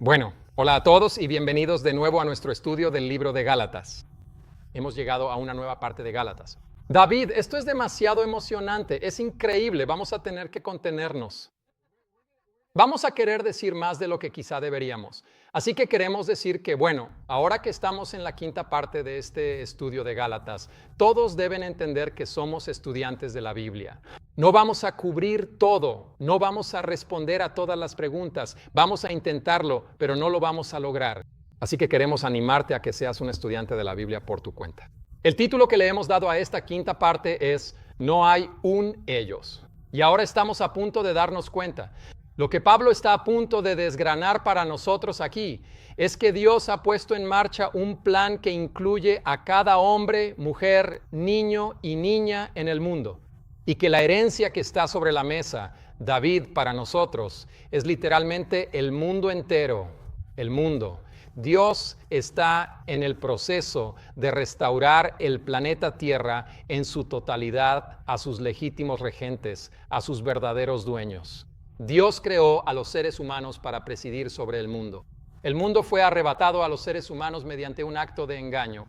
Bueno, hola a todos y bienvenidos de nuevo a nuestro estudio del libro de Gálatas. Hemos llegado a una nueva parte de Gálatas. David, esto es demasiado emocionante, es increíble, vamos a tener que contenernos. Vamos a querer decir más de lo que quizá deberíamos. Así que queremos decir que, bueno, ahora que estamos en la quinta parte de este estudio de Gálatas, todos deben entender que somos estudiantes de la Biblia. No vamos a cubrir todo, no vamos a responder a todas las preguntas, vamos a intentarlo, pero no lo vamos a lograr. Así que queremos animarte a que seas un estudiante de la Biblia por tu cuenta. El título que le hemos dado a esta quinta parte es No hay un ellos. Y ahora estamos a punto de darnos cuenta. Lo que Pablo está a punto de desgranar para nosotros aquí es que Dios ha puesto en marcha un plan que incluye a cada hombre, mujer, niño y niña en el mundo. Y que la herencia que está sobre la mesa, David, para nosotros, es literalmente el mundo entero, el mundo. Dios está en el proceso de restaurar el planeta Tierra en su totalidad a sus legítimos regentes, a sus verdaderos dueños. Dios creó a los seres humanos para presidir sobre el mundo. El mundo fue arrebatado a los seres humanos mediante un acto de engaño.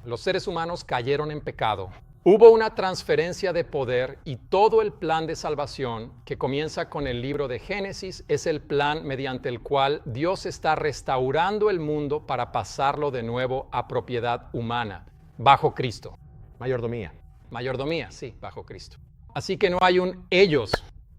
Los seres humanos cayeron en pecado. Hubo una transferencia de poder y todo el plan de salvación que comienza con el libro de Génesis es el plan mediante el cual Dios está restaurando el mundo para pasarlo de nuevo a propiedad humana, bajo Cristo. Mayordomía. Mayordomía, sí, bajo Cristo. Así que no hay un ellos.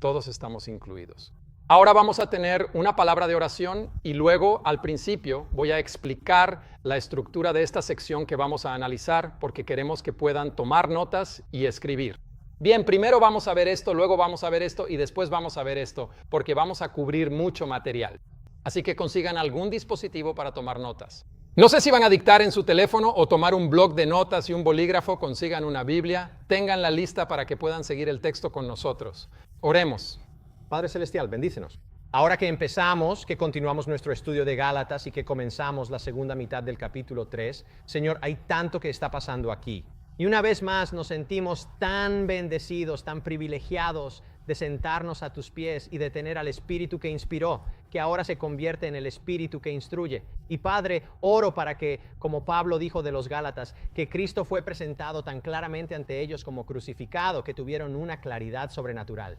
Todos estamos incluidos. Ahora vamos a tener una palabra de oración y luego al principio voy a explicar la estructura de esta sección que vamos a analizar porque queremos que puedan tomar notas y escribir. Bien, primero vamos a ver esto, luego vamos a ver esto y después vamos a ver esto porque vamos a cubrir mucho material. Así que consigan algún dispositivo para tomar notas. No sé si van a dictar en su teléfono o tomar un bloc de notas y un bolígrafo, consigan una Biblia, tengan la lista para que puedan seguir el texto con nosotros. Oremos. Padre Celestial, bendícenos. Ahora que empezamos, que continuamos nuestro estudio de Gálatas y que comenzamos la segunda mitad del capítulo 3, Señor, hay tanto que está pasando aquí. Y una vez más nos sentimos tan bendecidos, tan privilegiados de sentarnos a tus pies y de tener al Espíritu que inspiró, que ahora se convierte en el Espíritu que instruye. Y Padre, oro para que, como Pablo dijo de los Gálatas, que Cristo fue presentado tan claramente ante ellos como crucificado, que tuvieron una claridad sobrenatural.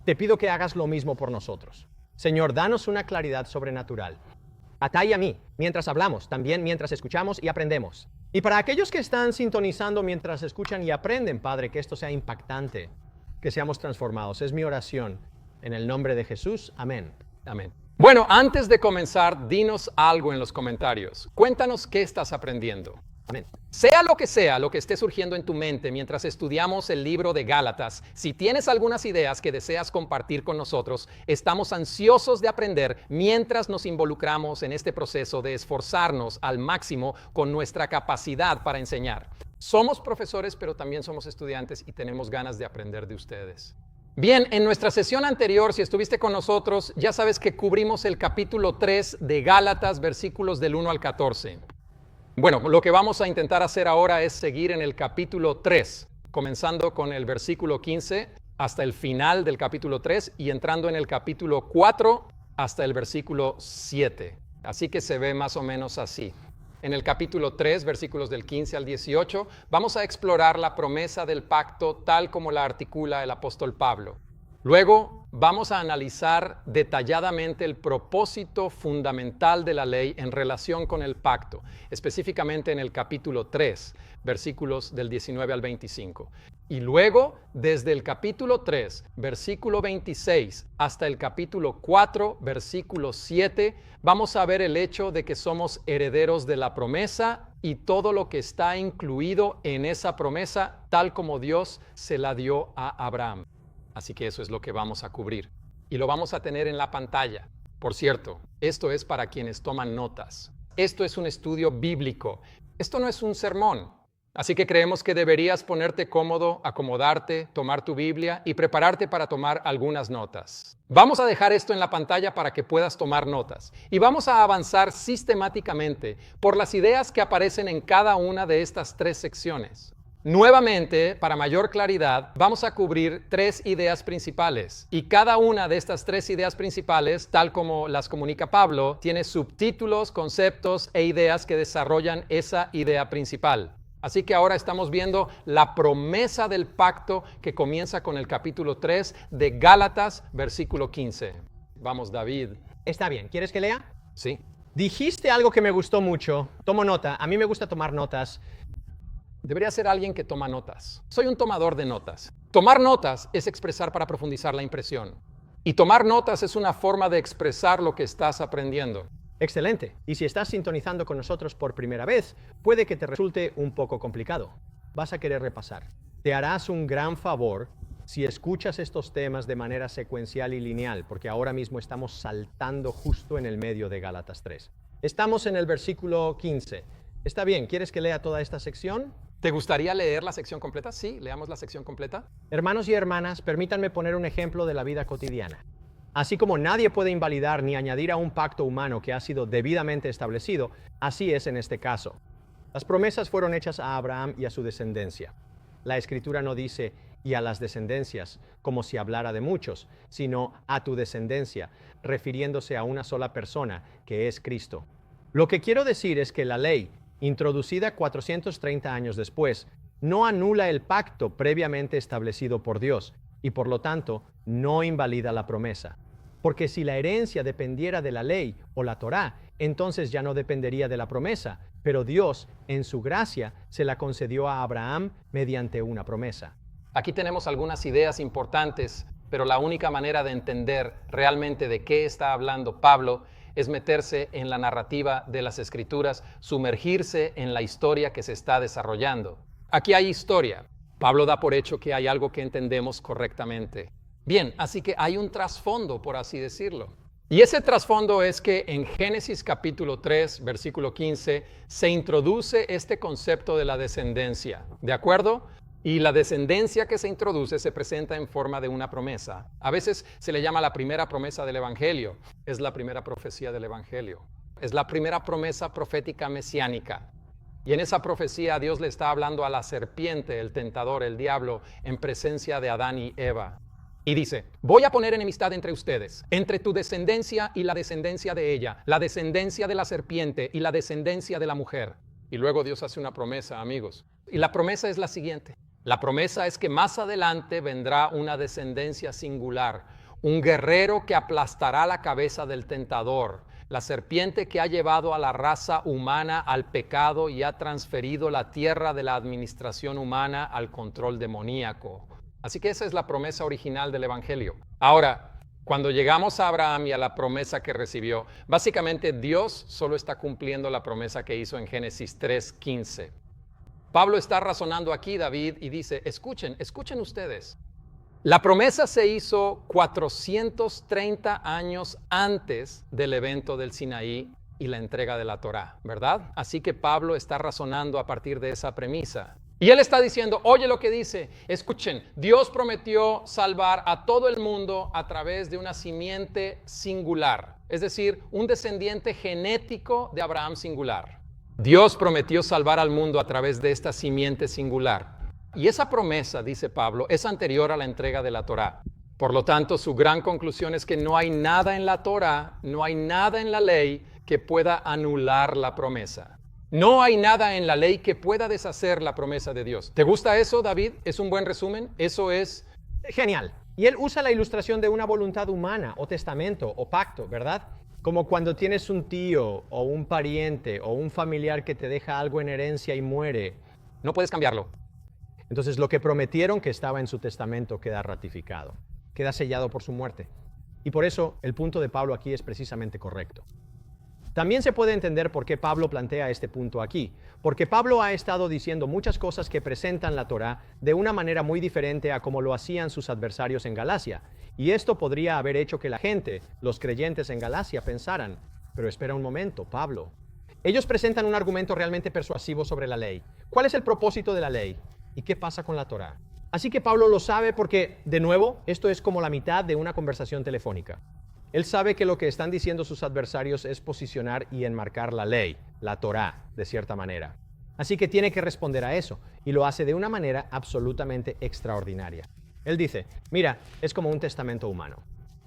Te pido que hagas lo mismo por nosotros. Señor, danos una claridad sobrenatural. A ti y a mí, mientras hablamos, también mientras escuchamos y aprendemos. Y para aquellos que están sintonizando mientras escuchan y aprenden, Padre, que esto sea impactante, que seamos transformados. Es mi oración. En el nombre de Jesús. Amén. Amén. Bueno, antes de comenzar, dinos algo en los comentarios. Cuéntanos qué estás aprendiendo. Amén. Sea lo que esté surgiendo en tu mente mientras estudiamos el libro de Gálatas, si tienes algunas ideas que deseas compartir con nosotros, estamos ansiosos de aprender mientras nos involucramos en este proceso de esforzarnos al máximo con nuestra capacidad para enseñar. Somos profesores, pero también somos estudiantes y tenemos ganas de aprender de ustedes. Bien, en nuestra sesión anterior, si estuviste con nosotros, ya sabes que cubrimos el capítulo 3 de Gálatas, versículos del 1 al 14. Bueno, lo que vamos a intentar hacer ahora es seguir en el capítulo 3, comenzando con el versículo 15 hasta el final del capítulo 3 y entrando en el capítulo 4 hasta el versículo 7. Así que se ve más o menos así. En el capítulo 3, versículos del 15 al 18, vamos a explorar la promesa del pacto tal como la articula el apóstol Pablo. Luego vamos a analizar detalladamente el propósito fundamental de la ley en relación con el pacto, específicamente en el capítulo 3, versículos del 19 al 25. Y luego, desde el capítulo 3, versículo 26, hasta el capítulo 4, versículo 7, vamos a ver el hecho de que somos herederos de la promesa y todo lo que está incluido en esa promesa, tal como Dios se la dio a Abraham. Así que eso es lo que vamos a cubrir. Y lo vamos a tener en la pantalla. Por cierto, esto es para quienes toman notas. Esto es un estudio bíblico. Esto no es un sermón. Así que creemos que deberías ponerte cómodo, acomodarte, tomar tu Biblia y prepararte para tomar algunas notas. Vamos a dejar esto en la pantalla para que puedas tomar notas y vamos a avanzar sistemáticamente por las ideas que aparecen en cada una de estas 3 secciones. Nuevamente, para mayor claridad, vamos a cubrir 3 ideas principales y cada una de estas 3 ideas principales, tal como las comunica Pablo, tiene subtítulos, conceptos e ideas que desarrollan esa idea principal. Así que ahora estamos viendo la promesa del pacto que comienza con el capítulo 3 de Gálatas, versículo 15. Vamos, David. Está bien, ¿quieres que lea? Sí. Dijiste algo que me gustó mucho. Tomo nota, a mí me gusta tomar notas. Debería ser alguien que toma notas. Soy un tomador de notas. Tomar notas es expresar para profundizar la impresión. Y tomar notas es una forma de expresar lo que estás aprendiendo. Excelente. Y si estás sintonizando con nosotros por primera vez, puede que te resulte un poco complicado. Vas a querer repasar. Te harás un gran favor si escuchas estos temas de manera secuencial y lineal, porque ahora mismo estamos saltando justo en el medio de Gálatas 3. Estamos en el versículo 15. Está bien, ¿quieres que lea toda esta sección? ¿Te gustaría leer la sección completa? Sí, leamos la sección completa. Hermanos y hermanas, permítanme poner un ejemplo de la vida cotidiana. Así como nadie puede invalidar ni añadir a un pacto humano que ha sido debidamente establecido, así es en este caso. Las promesas fueron hechas a Abraham y a su descendencia. La Escritura no dice «y a las descendencias», como si hablara de muchos, sino «a tu descendencia», refiriéndose a una sola persona, que es Cristo. Lo que quiero decir es que la ley, introducida 430 años después, no anula el pacto previamente establecido por Dios y por lo tanto no invalida la promesa. Porque si la herencia dependiera de la ley o la Torá, entonces ya no dependería de la promesa, pero Dios, en su gracia, se la concedió a Abraham mediante una promesa. Aquí tenemos algunas ideas importantes, pero la única manera de entender realmente de qué está hablando Pablo es meterse en la narrativa de las Escrituras, sumergirse en la historia que se está desarrollando. Aquí hay historia. Pablo da por hecho que hay algo que entendemos correctamente. Bien, así que hay un trasfondo, por así decirlo. Y ese trasfondo es que en Génesis capítulo 3, versículo 15, se introduce este concepto de la descendencia, ¿de acuerdo? Y la descendencia que se introduce se presenta en forma de una promesa. A veces se le llama la primera promesa del Evangelio. Es la primera profecía del Evangelio. Es la primera promesa profética mesiánica. Y en esa profecía Dios le está hablando a la serpiente, el tentador, el diablo, en presencia de Adán y Eva. Y dice, voy a poner enemistad entre ustedes, entre tu descendencia y la descendencia de ella, la descendencia de la serpiente y la descendencia de la mujer. Y luego Dios hace una promesa, amigos. Y la promesa es la siguiente. La promesa es que más adelante vendrá una descendencia singular, un guerrero que aplastará la cabeza del tentador, la serpiente que ha llevado a la raza humana al pecado y ha transferido la tierra de la administración humana al control demoníaco. Así que esa es la promesa original del Evangelio. Ahora, cuando llegamos a Abraham y a la promesa que recibió, básicamente Dios solo está cumpliendo la promesa que hizo en Génesis 3:15. Pablo está razonando aquí, David, y dice, escuchen ustedes. La promesa se hizo 430 años antes del evento del Sinaí y la entrega de la Torá, ¿verdad? Así que Pablo está razonando a partir de esa premisa. Y él está diciendo, oye lo que dice, escuchen, Dios prometió salvar a todo el mundo a través de una simiente singular, es decir, un descendiente genético de Abraham singular. Dios prometió salvar al mundo a través de esta simiente singular. Y esa promesa, dice Pablo, es anterior a la entrega de la Torá. Por lo tanto, su gran conclusión es que no hay nada en la Torá, no hay nada en la ley que pueda anular la promesa. No hay nada en la ley que pueda deshacer la promesa de Dios. ¿Te gusta eso, David? ¿Es un buen resumen? Eso es genial. Y él usa la ilustración de una voluntad humana, o testamento, o pacto, ¿verdad? Como cuando tienes un tío, o un pariente, o un familiar que te deja algo en herencia y muere. No puedes cambiarlo. Entonces lo que prometieron que estaba en su testamento queda ratificado, queda sellado por su muerte. Y por eso el punto de Pablo aquí es precisamente correcto. También se puede entender por qué Pablo plantea este punto aquí, porque Pablo ha estado diciendo muchas cosas que presentan la Torá de una manera muy diferente a como lo hacían sus adversarios en Galacia. Y esto podría haber hecho que la gente, los creyentes en Galacia, pensaran, pero espera un momento, Pablo. Ellos presentan un argumento realmente persuasivo sobre la ley. ¿Cuál es el propósito de la ley? ¿Y qué pasa con la Torá? Así que Pablo lo sabe porque, de nuevo, esto es como la mitad de una conversación telefónica. Él sabe que lo que están diciendo sus adversarios es posicionar y enmarcar la ley, la Torá, de cierta manera. Así que tiene que responder a eso, y lo hace de una manera absolutamente extraordinaria. Él dice, mira, es como un testamento humano.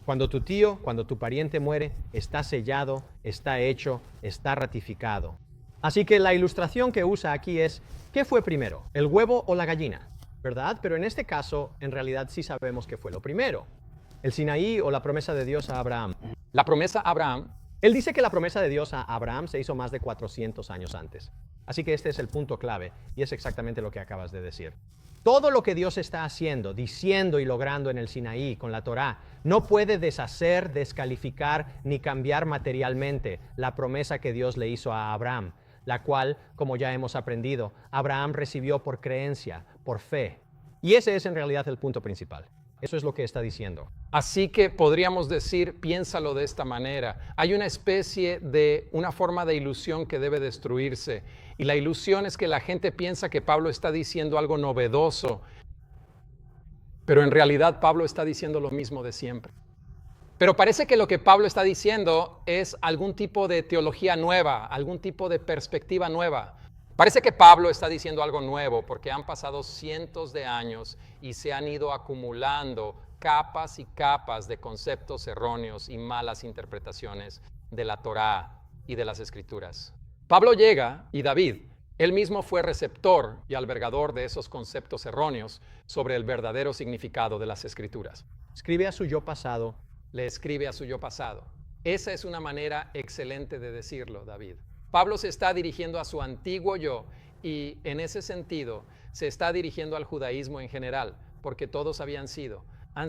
Cuando tu tío, cuando tu pariente muere, está sellado, está hecho, está ratificado. Así que la ilustración que usa aquí es, ¿qué fue primero, el huevo o la gallina? ¿Verdad? Pero en este caso, en realidad sí sabemos que fue lo primero. El Sinaí o la promesa de Dios a Abraham. La promesa a Abraham. Él dice que la promesa de Dios a Abraham se hizo más de 400 años antes. Así que este es el punto clave y es exactamente lo que acabas de decir. Todo lo que Dios está haciendo, diciendo y logrando en el Sinaí con la Torá no puede deshacer, descalificar ni cambiar materialmente la promesa que Dios le hizo a Abraham, la cual, como ya hemos aprendido, Abraham recibió por creencia, por fe. Y ese es en realidad el punto principal. Eso es lo que está diciendo. Así que podríamos decir, piénsalo de esta manera. Hay una especie de, una forma de ilusión que debe destruirse. Y la ilusión es que la gente piensa que Pablo está diciendo algo novedoso. Pero en realidad Pablo está diciendo lo mismo de siempre. Pero parece que lo que Pablo está diciendo es algún tipo de teología nueva, algún tipo de perspectiva nueva. Parece que Pablo está diciendo algo nuevo porque han pasado cientos de años y se han ido acumulando capas y capas de conceptos erróneos y malas interpretaciones de la Torá y de las Escrituras. Pablo llega y David, él mismo fue receptor y albergador de esos conceptos erróneos sobre el verdadero significado de las Escrituras. Escribe a su yo pasado. Le escribe a su yo pasado. Esa es una manera excelente de decirlo, David. Pablo se está dirigiendo a su antiguo yo y en ese sentido se está dirigiendo al judaísmo en general, porque todos han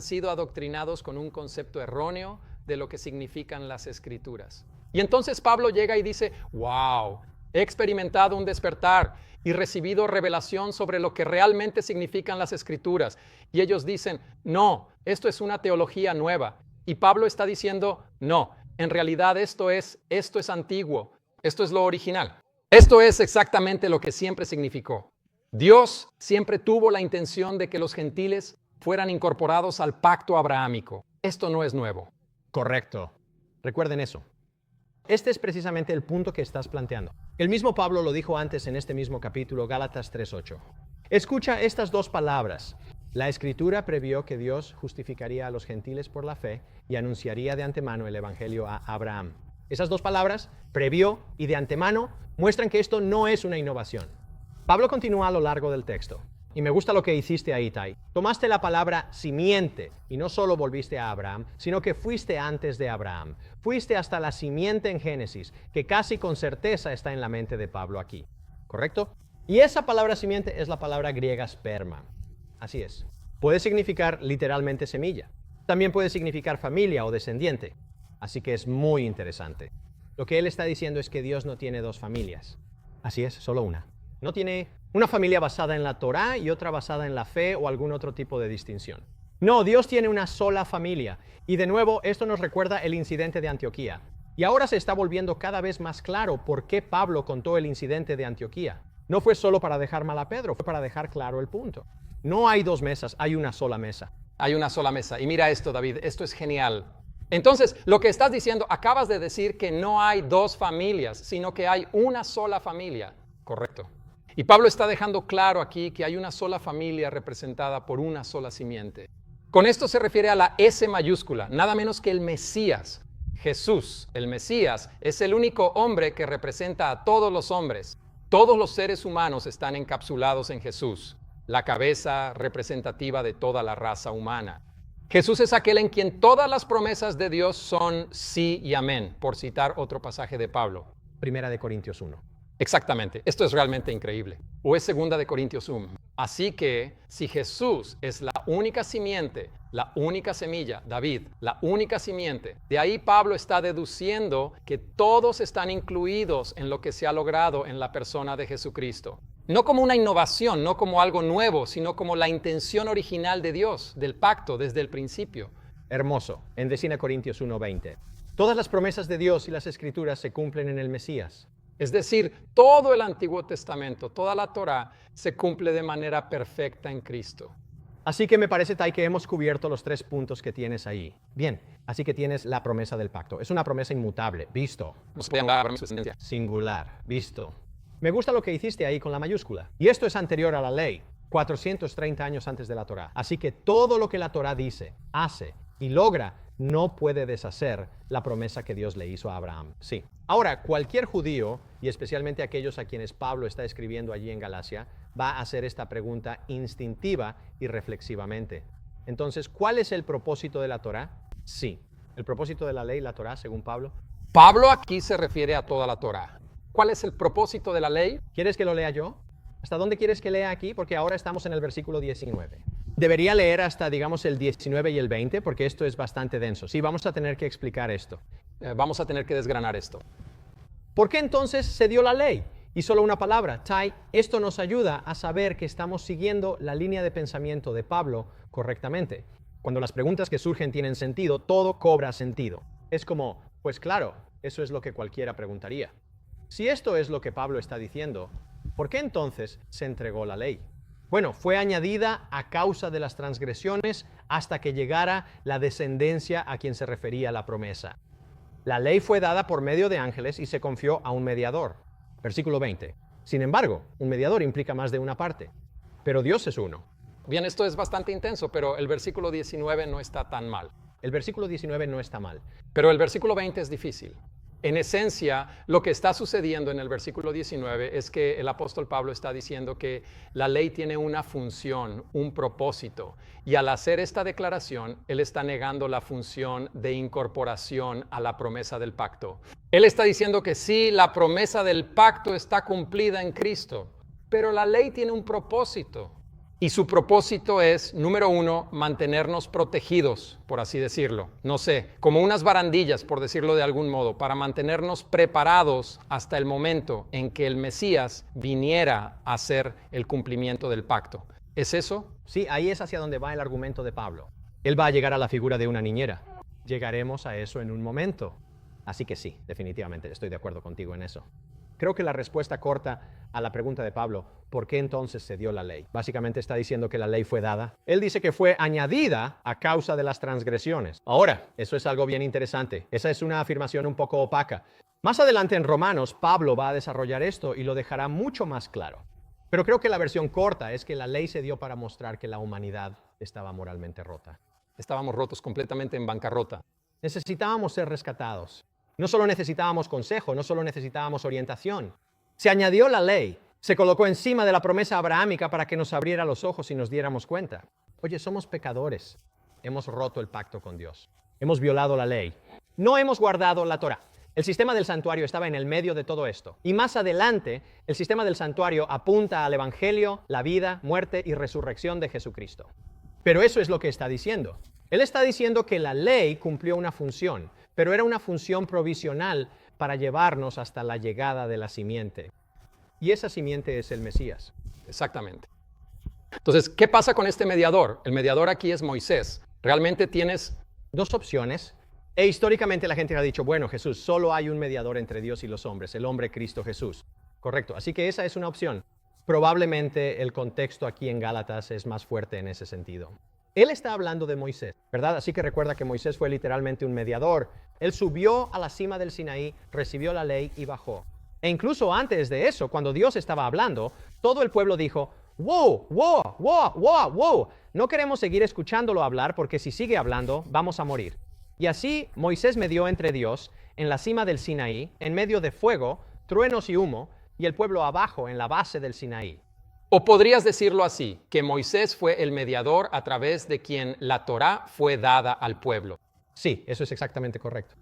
sido adoctrinados con un concepto erróneo de lo que significan las Escrituras. Y entonces Pablo llega y dice, wow, he experimentado un despertar y recibido revelación sobre lo que realmente significan las Escrituras. Y ellos dicen, no, esto es una teología nueva. Y Pablo está diciendo, no, en realidad esto es antiguo. Esto es lo original. Esto es exactamente lo que siempre significó. Dios siempre tuvo la intención de que los gentiles fueran incorporados al pacto abrahámico. Esto no es nuevo. Correcto. Recuerden eso. Este es precisamente el punto que estás planteando. El mismo Pablo lo dijo antes en este mismo capítulo, Gálatas 3:8. Escucha estas dos palabras. La Escritura previó que Dios justificaría a los gentiles por la fe y anunciaría de antemano el evangelio a Abraham. Esas dos palabras, previó y de antemano, muestran que esto no es una innovación. Pablo continúa a lo largo del texto. Y me gusta lo que hiciste ahí, Tai. Tomaste la palabra simiente y no solo volviste a Abraham, sino que fuiste antes de Abraham. Fuiste hasta la simiente en Génesis, que casi con certeza está en la mente de Pablo aquí. ¿Correcto? Y esa palabra simiente es la palabra griega sperma. Así es. Puede significar literalmente semilla. También puede significar familia o descendiente. Así que es muy interesante. Lo que él está diciendo es que Dios no tiene dos familias. Así es, solo una. No tiene una familia basada en la Torá y otra basada en la fe o algún otro tipo de distinción. No, Dios tiene una sola familia. Y de nuevo, esto nos recuerda el incidente de Antioquía. Y ahora se está volviendo cada vez más claro por qué Pablo contó el incidente de Antioquía. No fue solo para dejar mal a Pedro, fue para dejar claro el punto. No hay dos mesas, hay una sola mesa. Hay una sola mesa. Y mira esto, David, esto es genial. Entonces, lo que estás diciendo, acabas de decir que no hay dos familias, sino que hay una sola familia. Correcto. Y Pablo está dejando claro aquí que hay una sola familia representada por una sola simiente. Con esto se refiere a la S mayúscula, nada menos que el Mesías. Jesús, el Mesías, es el único hombre que representa a todos los hombres. Todos los seres humanos están encapsulados en Jesús, la cabeza representativa de toda la raza humana. Jesús es aquel en quien todas las promesas de Dios son sí y amén, por citar otro pasaje de Pablo. Primera de Corintios 1. Exactamente, esto es realmente increíble. O es segunda de Corintios 1. Así que si Jesús es la única simiente, la única semilla, David, la única simiente, de ahí Pablo está deduciendo que todos están incluidos en lo que se ha logrado en la persona de Jesucristo. No como una innovación, no como algo nuevo, sino como la intención original de Dios, del pacto desde el principio. Hermoso, en 2 Corintios 1:20. Todas las promesas de Dios y las Escrituras se cumplen en el Mesías. Es decir, todo el Antiguo Testamento, toda la Torá, se cumple de manera perfecta en Cristo. Así que me parece, Tai, que hemos cubierto los 3 puntos que tienes ahí. Bien, así que tienes la promesa del pacto. Es una promesa inmutable, visto. No se puede hablar de su descendencia. Singular, visto. Me gusta lo que hiciste ahí con la mayúscula. Y esto es anterior a la ley, 430 años antes de la Torá. Así que todo lo que la Torá dice, hace y logra no puede deshacer la promesa que Dios le hizo a Abraham. Sí. Ahora, cualquier judío, y especialmente aquellos a quienes Pablo está escribiendo allí en Galacia, va a hacer esta pregunta instintiva y reflexivamente. Entonces, ¿cuál es el propósito de la Torá? Sí. ¿El propósito de la ley, la Torá, según Pablo? Pablo aquí se refiere a toda la Torá. ¿Cuál es el propósito de la ley? ¿Quieres que lo lea yo? ¿Hasta dónde quieres que lea aquí? Porque ahora estamos en el versículo 19. Debería leer hasta, digamos, el 19 y el 20, porque esto es bastante denso. Sí, vamos a tener que explicar esto. Vamos a tener que desgranar esto. ¿Por qué entonces se dio la ley? Y solo una palabra, Tai, esto nos ayuda a saber que estamos siguiendo la línea de pensamiento de Pablo correctamente. Cuando las preguntas que surgen tienen sentido, todo cobra sentido. Es como, pues claro, eso es lo que cualquiera preguntaría. Si esto es lo que Pablo está diciendo, ¿por qué entonces se entregó la ley? Bueno, fue añadida a causa de las transgresiones hasta que llegara la descendencia a quien se refería la promesa. La ley fue dada por medio de ángeles y se confió a un mediador. Versículo 20. Sin embargo, un mediador implica más de una parte, pero Dios es uno. Bien, esto es bastante intenso, pero el versículo 19 no está tan mal. El versículo 19 no está mal. Pero el versículo 20 es difícil. En esencia, lo que está sucediendo en el versículo 19 es que el apóstol Pablo está diciendo que la ley tiene una función, un propósito, y al hacer esta declaración, él está negando la función de incorporación a la promesa del pacto. Él está diciendo que sí, la promesa del pacto está cumplida en Cristo, pero la ley tiene un propósito. Y su propósito es, número 1, mantenernos protegidos, por así decirlo. No sé, como unas barandillas, por decirlo de algún modo, para mantenernos preparados hasta el momento en que el Mesías viniera a hacer el cumplimiento del pacto. ¿Es eso? Sí, ahí es hacia donde va el argumento de Pablo. Él va a llegar a la figura de una niñera. Llegaremos a eso en un momento. Así que sí, definitivamente estoy de acuerdo contigo en eso. Creo que la respuesta corta a la pregunta de Pablo, ¿por qué entonces se dio la ley? Básicamente está diciendo que la ley fue dada. Él dice que fue añadida a causa de las transgresiones. Ahora, eso es algo bien interesante. Esa es una afirmación un poco opaca. Más adelante en Romanos, Pablo va a desarrollar esto y lo dejará mucho más claro. Pero creo que la versión corta es que la ley se dio para mostrar que la humanidad estaba moralmente rota. Estábamos rotos, completamente en bancarrota. Necesitábamos ser rescatados. No solo necesitábamos consejo, no solo necesitábamos orientación. Se añadió la ley, se colocó encima de la promesa abrahámica para que nos abriera los ojos y nos diéramos cuenta. Oye, somos pecadores. Hemos roto el pacto con Dios. Hemos violado la ley. No hemos guardado la Torá. El sistema del santuario estaba en el medio de todo esto. Y más adelante, el sistema del santuario apunta al Evangelio, la vida, muerte y resurrección de Jesucristo. Pero eso es lo que está diciendo. Él está diciendo que la ley cumplió una función, pero era una función provisional para llevarnos hasta la llegada de la simiente. Y esa simiente es el Mesías. Exactamente. Entonces, ¿qué pasa con este mediador? El mediador aquí es Moisés. Realmente tienes dos opciones. E históricamente la gente ha dicho, bueno, Jesús, solo hay un mediador entre Dios y los hombres, el hombre Cristo Jesús. Correcto. Así que esa es una opción. Probablemente el contexto aquí en Gálatas es más fuerte en ese sentido. Él está hablando de Moisés, ¿verdad? Así que recuerda que Moisés fue literalmente un mediador. Él subió a la cima del Sinaí, recibió la ley y bajó. E incluso antes de eso, cuando Dios estaba hablando, todo el pueblo dijo, wow, wow, wow, wow, wow. No queremos seguir escuchándolo hablar porque si sigue hablando, vamos a morir. Y así Moisés medió entre Dios en la cima del Sinaí, en medio de fuego, truenos y humo, y el pueblo abajo en la base del Sinaí. O podrías decirlo así, que Moisés fue el mediador a través de quien la Torá fue dada al pueblo. Sí, eso es exactamente correcto.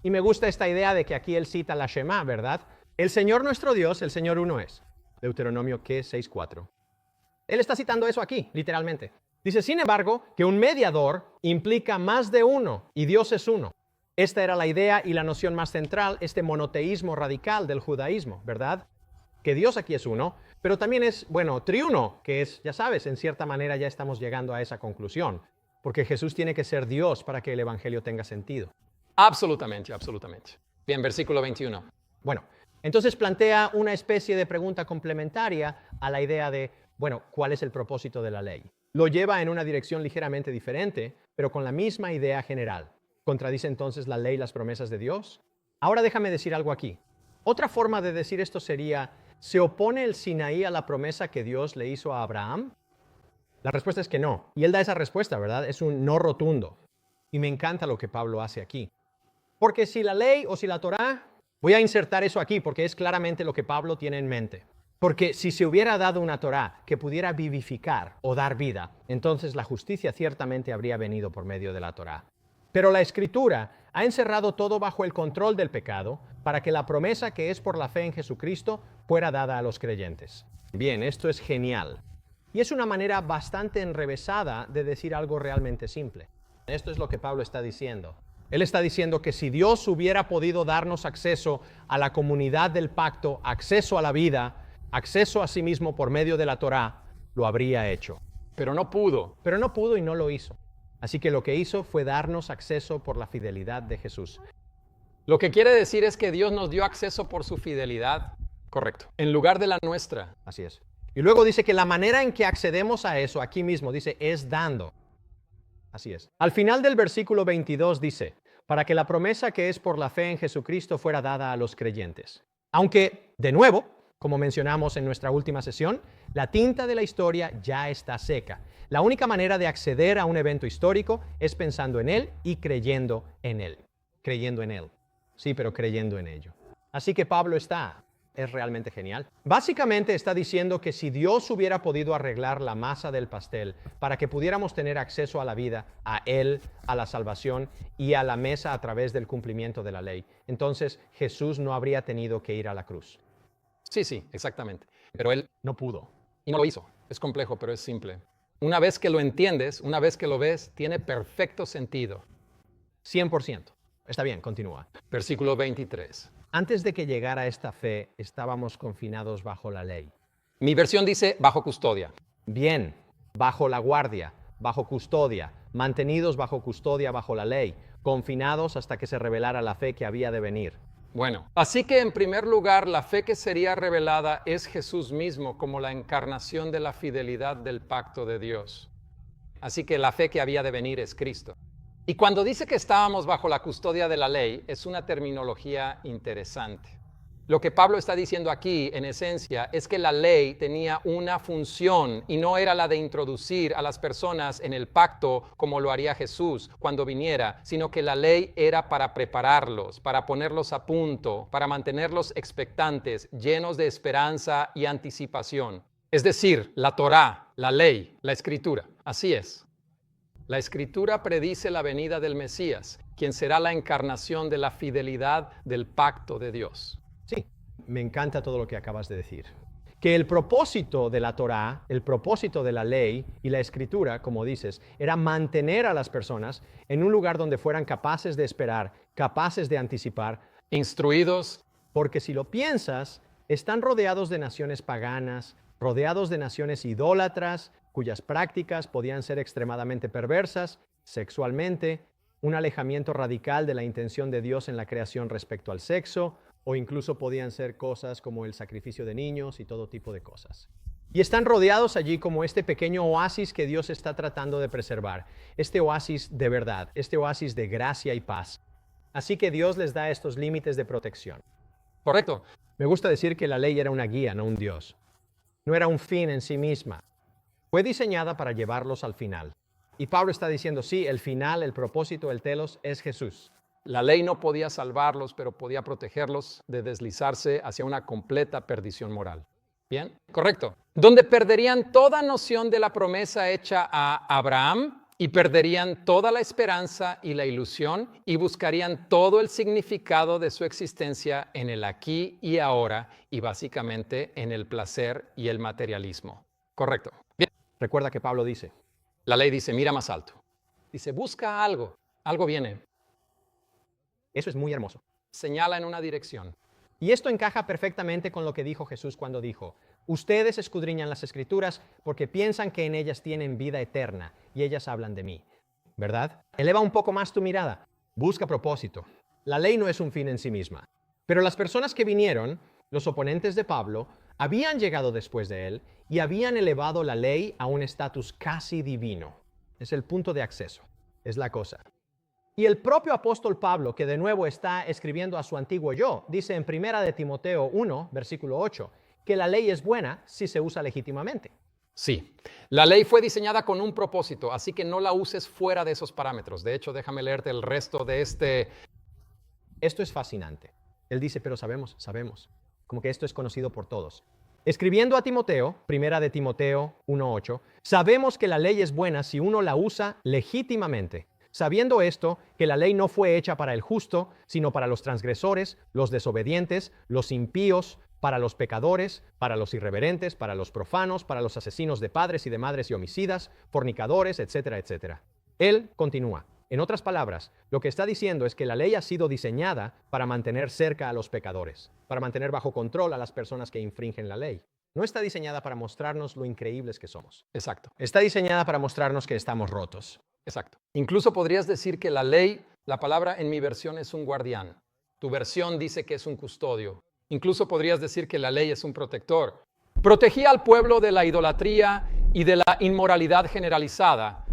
Y me gusta esta idea de que aquí él cita la Shema, ¿verdad? El Señor nuestro Dios, el Señor uno es. Deuteronomio 6:4. Él está citando eso aquí, literalmente. Dice, sin embargo, que un mediador implica más de uno y Dios es uno. Esta era la idea y la noción más central, este monoteísmo radical del judaísmo, ¿verdad? Que Dios aquí es uno, pero también es, bueno, triuno, que es, ya sabes, en cierta manera ya estamos llegando a esa conclusión, porque Jesús tiene que ser Dios para que el Evangelio tenga sentido. Absolutamente, absolutamente. Bien, versículo 21. Bueno, entonces plantea una especie de pregunta complementaria a la idea de, bueno, ¿cuál es el propósito de la ley? lo lleva en una dirección ligeramente diferente, pero con la misma idea general. ¿Contradice entonces la ley las promesas de Dios? Ahora déjame decir algo aquí. Otra forma de decir esto sería, ¿se opone el Sinaí a la promesa que Dios le hizo a Abraham? La respuesta es que no. Y él da esa respuesta, ¿verdad? Es un no rotundo. Y me encanta lo que Pablo hace aquí. Porque si la ley o si la Torá, voy a insertar eso aquí porque es claramente lo que Pablo tiene en mente. Porque si se hubiera dado una Torá que pudiera vivificar o dar vida, entonces la justicia ciertamente habría venido por medio de la Torá. Pero la Escritura ha encerrado todo bajo el control del pecado para que la promesa que es por la fe en Jesucristo fuera dada a los creyentes. Bien, esto es genial. Y es una manera bastante enrevesada de decir algo realmente simple. Esto es lo que Pablo está diciendo. Él está diciendo que si Dios hubiera podido darnos acceso a la comunidad del pacto, acceso a la vida, acceso a sí mismo por medio de la Torá, lo habría hecho. Pero no pudo. Pero no pudo y no lo hizo. Así que lo que hizo fue darnos acceso por la fidelidad de Jesús. Lo que quiere decir es que Dios nos dio acceso por su fidelidad. Correcto. En lugar de la nuestra. Así es. Y luego dice que la manera en que accedemos a eso, aquí mismo dice, es dando. Así es. Al final del versículo 22 dice, para que la promesa que es por la fe en Jesucristo fuera dada a los creyentes. Aunque, de nuevo, como mencionamos en nuestra última sesión, la tinta de la historia ya está seca. La única manera de acceder a un evento histórico es pensando en él y creyendo en él. Creyendo en él. Sí, pero creyendo en ello. Así que Pablo es realmente genial. Básicamente está diciendo que si Dios hubiera podido arreglar la masa del pastel para que pudiéramos tener acceso a la vida, a Él, a la salvación y a la mesa a través del cumplimiento de la ley, entonces Jesús no habría tenido que ir a la cruz. Sí, exactamente. Pero Él no pudo. Y no lo hizo. Es complejo, pero es simple. Una vez que lo entiendes, una vez que lo ves, tiene perfecto sentido. 100%. Está bien, continúa. Versículo 23. Antes de que llegara esta fe, estábamos confinados bajo la ley. Mi versión dice bajo custodia. Bien, bajo la guardia, bajo custodia, mantenidos bajo custodia bajo la ley, confinados hasta que se revelara la fe que había de venir. Bueno, así que en primer lugar, la fe que sería revelada es Jesús mismo como la encarnación de la fidelidad del pacto de Dios. Así que la fe que había de venir es Cristo. Y cuando dice que estábamos bajo la custodia de la ley, es una terminología interesante. Lo que Pablo está diciendo aquí, en esencia, es que la ley tenía una función y no era la de introducir a las personas en el pacto como lo haría Jesús cuando viniera, sino que la ley era para prepararlos, para ponerlos a punto, para mantenerlos expectantes, llenos de esperanza y anticipación. Es decir, la Torá, la ley, la Escritura. Así es. La Escritura predice la venida del Mesías, quien será la encarnación de la fidelidad del pacto de Dios. Sí, me encanta todo lo que acabas de decir. Que el propósito de la Torá, el propósito de la ley y la Escritura, como dices, era mantener a las personas en un lugar donde fueran capaces de esperar, capaces de anticipar, instruidos. Porque si lo piensas, están rodeados de naciones paganas, rodeados de naciones idólatras, cuyas prácticas podían ser extremadamente perversas, sexualmente, un alejamiento radical de la intención de Dios en la creación respecto al sexo, o incluso podían ser cosas como el sacrificio de niños y todo tipo de cosas. Y están rodeados allí como este pequeño oasis que Dios está tratando de preservar, este oasis de verdad, este oasis de gracia y paz. Así que Dios les da estos límites de protección. Correcto. Me gusta decir que la ley era una guía, no un Dios. No era un fin en sí misma. Fue diseñada para llevarlos al final. Y Pablo está diciendo, sí, el final, el propósito, el telos es Jesús. La ley no podía salvarlos, pero podía protegerlos de deslizarse hacia una completa perdición moral. ¿Bien? Correcto. Donde perderían toda noción de la promesa hecha a Abraham y perderían toda la esperanza y la ilusión y buscarían todo el significado de su existencia en el aquí y ahora y básicamente en el placer y el materialismo. Correcto. Bien. Recuerda que Pablo dice. La ley dice, mira más alto. Dice, busca algo. Algo viene. Eso es muy hermoso. Señala en una dirección. Y esto encaja perfectamente con lo que dijo Jesús cuando dijo, ustedes escudriñan las Escrituras porque piensan que en ellas tienen vida eterna y ellas hablan de mí. ¿Verdad? Eleva un poco más tu mirada. Busca propósito. La ley no es un fin en sí misma. Pero las personas que vinieron, los oponentes de Pablo, habían llegado después de él y habían elevado la ley a un estatus casi divino. Es el punto de acceso, es la cosa. Y el propio apóstol Pablo, que de nuevo está escribiendo a su antiguo yo, dice en 1 de Timoteo 1, versículo 8, que la ley es buena si se usa legítimamente. Sí, la ley fue diseñada con un propósito, así que no la uses fuera de esos parámetros. De hecho, déjame leerte el resto de este. Esto es fascinante. Él dice, pero sabemos, como que esto es conocido por todos. Escribiendo a Timoteo, 1 de Timoteo 1:8, sabemos que la ley es buena si uno la usa legítimamente, sabiendo esto, que la ley no fue hecha para el justo, sino para los transgresores, los desobedientes, los impíos, para los pecadores, para los irreverentes, para los profanos, para los asesinos de padres y de madres y homicidas, fornicadores, etcétera, etcétera. Él continúa. En otras palabras, lo que está diciendo es que la ley ha sido diseñada para mantener cerca a los pecadores, para mantener bajo control a las personas que infringen la ley. No está diseñada para mostrarnos lo increíbles que somos. Exacto, Está diseñada para mostrarnos que estamos rotos. exacto. Incluso podrías decir que la ley, la palabra en mi versión es un guardián. Tu versión dice que es un custodio. Incluso podrías decir que la ley es un protector. Protegía al pueblo de la idolatría y de la inmoralidad generalizada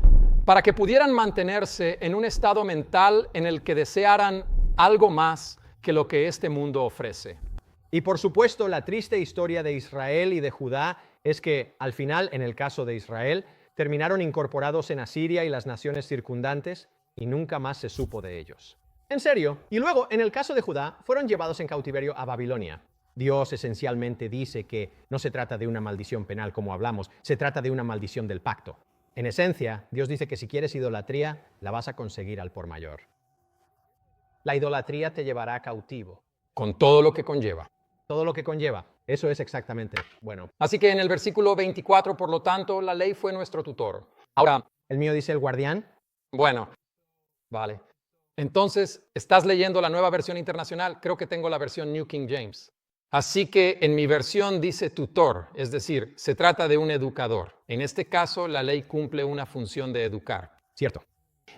para que pudieran mantenerse en un estado mental en el que desearan algo más que lo que este mundo ofrece. Y por supuesto, la triste historia de Israel y de Judá es que al final, en el caso de Israel, terminaron incorporados en Asiria y las naciones circundantes y nunca más se supo de ellos. En serio. Y luego, en el caso de Judá, fueron llevados en cautiverio a Babilonia. Dios esencialmente dice que no se trata de una maldición penal como hablamos, se trata de una maldición del pacto. En esencia, Dios dice que si quieres idolatría, la vas a conseguir al por mayor. La idolatría te llevará cautivo. Con todo lo que conlleva. Todo lo que conlleva. Eso es exactamente, bueno. Así que en el versículo 24, por lo tanto, la ley fue nuestro tutor. Ahora, El mío dice el guardián. bueno, vale. Entonces, ¿estás leyendo la nueva versión internacional? Creo que tengo la versión New King James. Así que en mi versión dice tutor, es decir, se trata de un educador. En este caso, la ley cumple una función de educar. Cierto.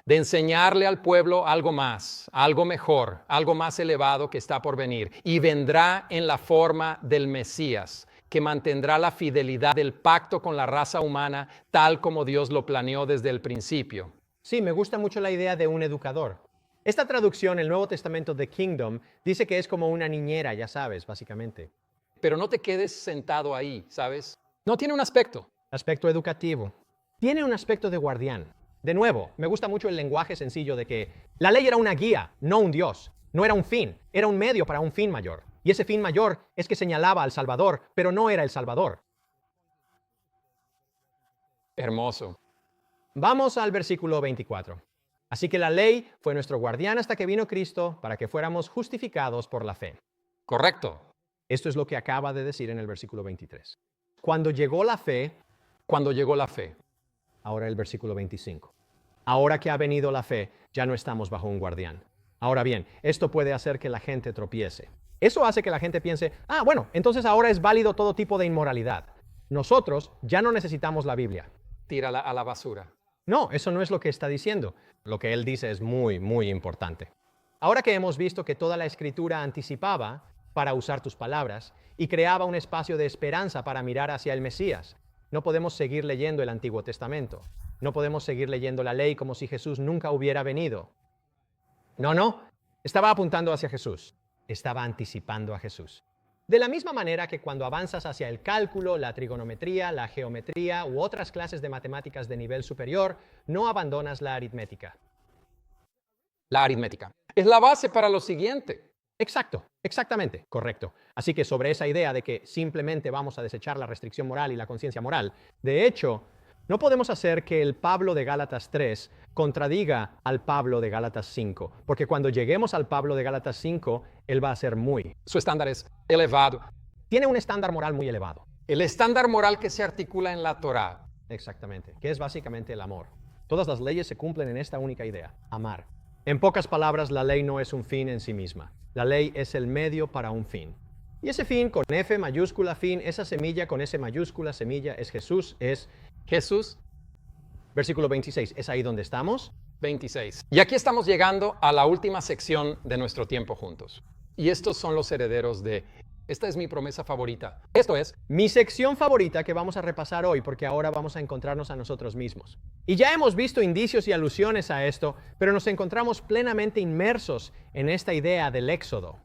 De enseñarle al pueblo algo más, algo mejor, algo más elevado que está por venir. Y vendrá en la forma del Mesías, que mantendrá la fidelidad del pacto con la raza humana tal como Dios lo planeó desde el principio. Sí, me gusta mucho la idea de un educador. Esta traducción, el Nuevo Testamento de Kingdom, dice que es como una niñera, ya sabes, básicamente. Pero no te quedes sentado ahí, ¿sabes? No tiene un aspecto. Aspecto educativo. Tiene un aspecto de guardián. De nuevo, me gusta mucho el lenguaje sencillo de que la ley era una guía, no un Dios. No era un fin, era un medio para un fin mayor. Y ese fin mayor es que señalaba al Salvador, pero no era el Salvador. Hermoso. Vamos al versículo 24. Así que la ley fue nuestro guardián hasta que vino Cristo para que fuéramos justificados por la fe. Correcto. Esto es lo que acaba de decir en el versículo 23. Cuando llegó la fe, Cuando llegó la fe. ahora el versículo 25. Ahora que ha venido la fe, ya no estamos bajo un guardián. Ahora bien, esto puede hacer que la gente tropiece. Eso hace que la gente piense, bueno, entonces ahora es válido todo tipo de inmoralidad. Nosotros ya no necesitamos la Biblia. Tírala a la basura. No, eso no es lo que está diciendo. Lo que él dice es muy, muy importante. Ahora que hemos visto que toda la escritura anticipaba, para usar tus palabras, y creaba un espacio de esperanza para mirar hacia el Mesías, no podemos seguir leyendo el Antiguo Testamento. No podemos seguir leyendo la ley como si Jesús nunca hubiera venido. No, estaba apuntando hacia Jesús. Estaba anticipando a Jesús. De la misma manera que cuando avanzas hacia el cálculo, la trigonometría, la geometría u otras clases de matemáticas de nivel superior, no abandonas la aritmética. La aritmética. Es la base para lo siguiente. Exacto, exactamente, correcto. Así que sobre esa idea de que simplemente vamos a desechar la restricción moral y la conciencia moral, de hecho, no podemos hacer que el Pablo de Gálatas 3 contradiga al Pablo de Gálatas 5, porque cuando lleguemos al Pablo de Gálatas 5, él va a ser Su estándar es elevado. tiene un estándar moral muy elevado. El estándar moral que se articula en la Torá. Exactamente, que es básicamente el amor. Todas las leyes se cumplen en esta única idea, amar. En pocas palabras, la ley no es un fin en sí misma. La ley es el medio para un fin. Y ese fin con F mayúscula fin, esa semilla con S mayúscula semilla es Jesús, es Jesús. versículo 26. ¿Es ahí donde estamos? 26. Y aquí estamos llegando a la última sección de nuestro tiempo juntos. Y estos son los herederos de Esta es mi promesa favorita. Esto es mi sección favorita que vamos a repasar hoy, porque ahora vamos a encontrarnos a nosotros mismos. Y ya hemos visto indicios y alusiones a esto, pero nos encontramos plenamente inmersos en esta idea del Éxodo.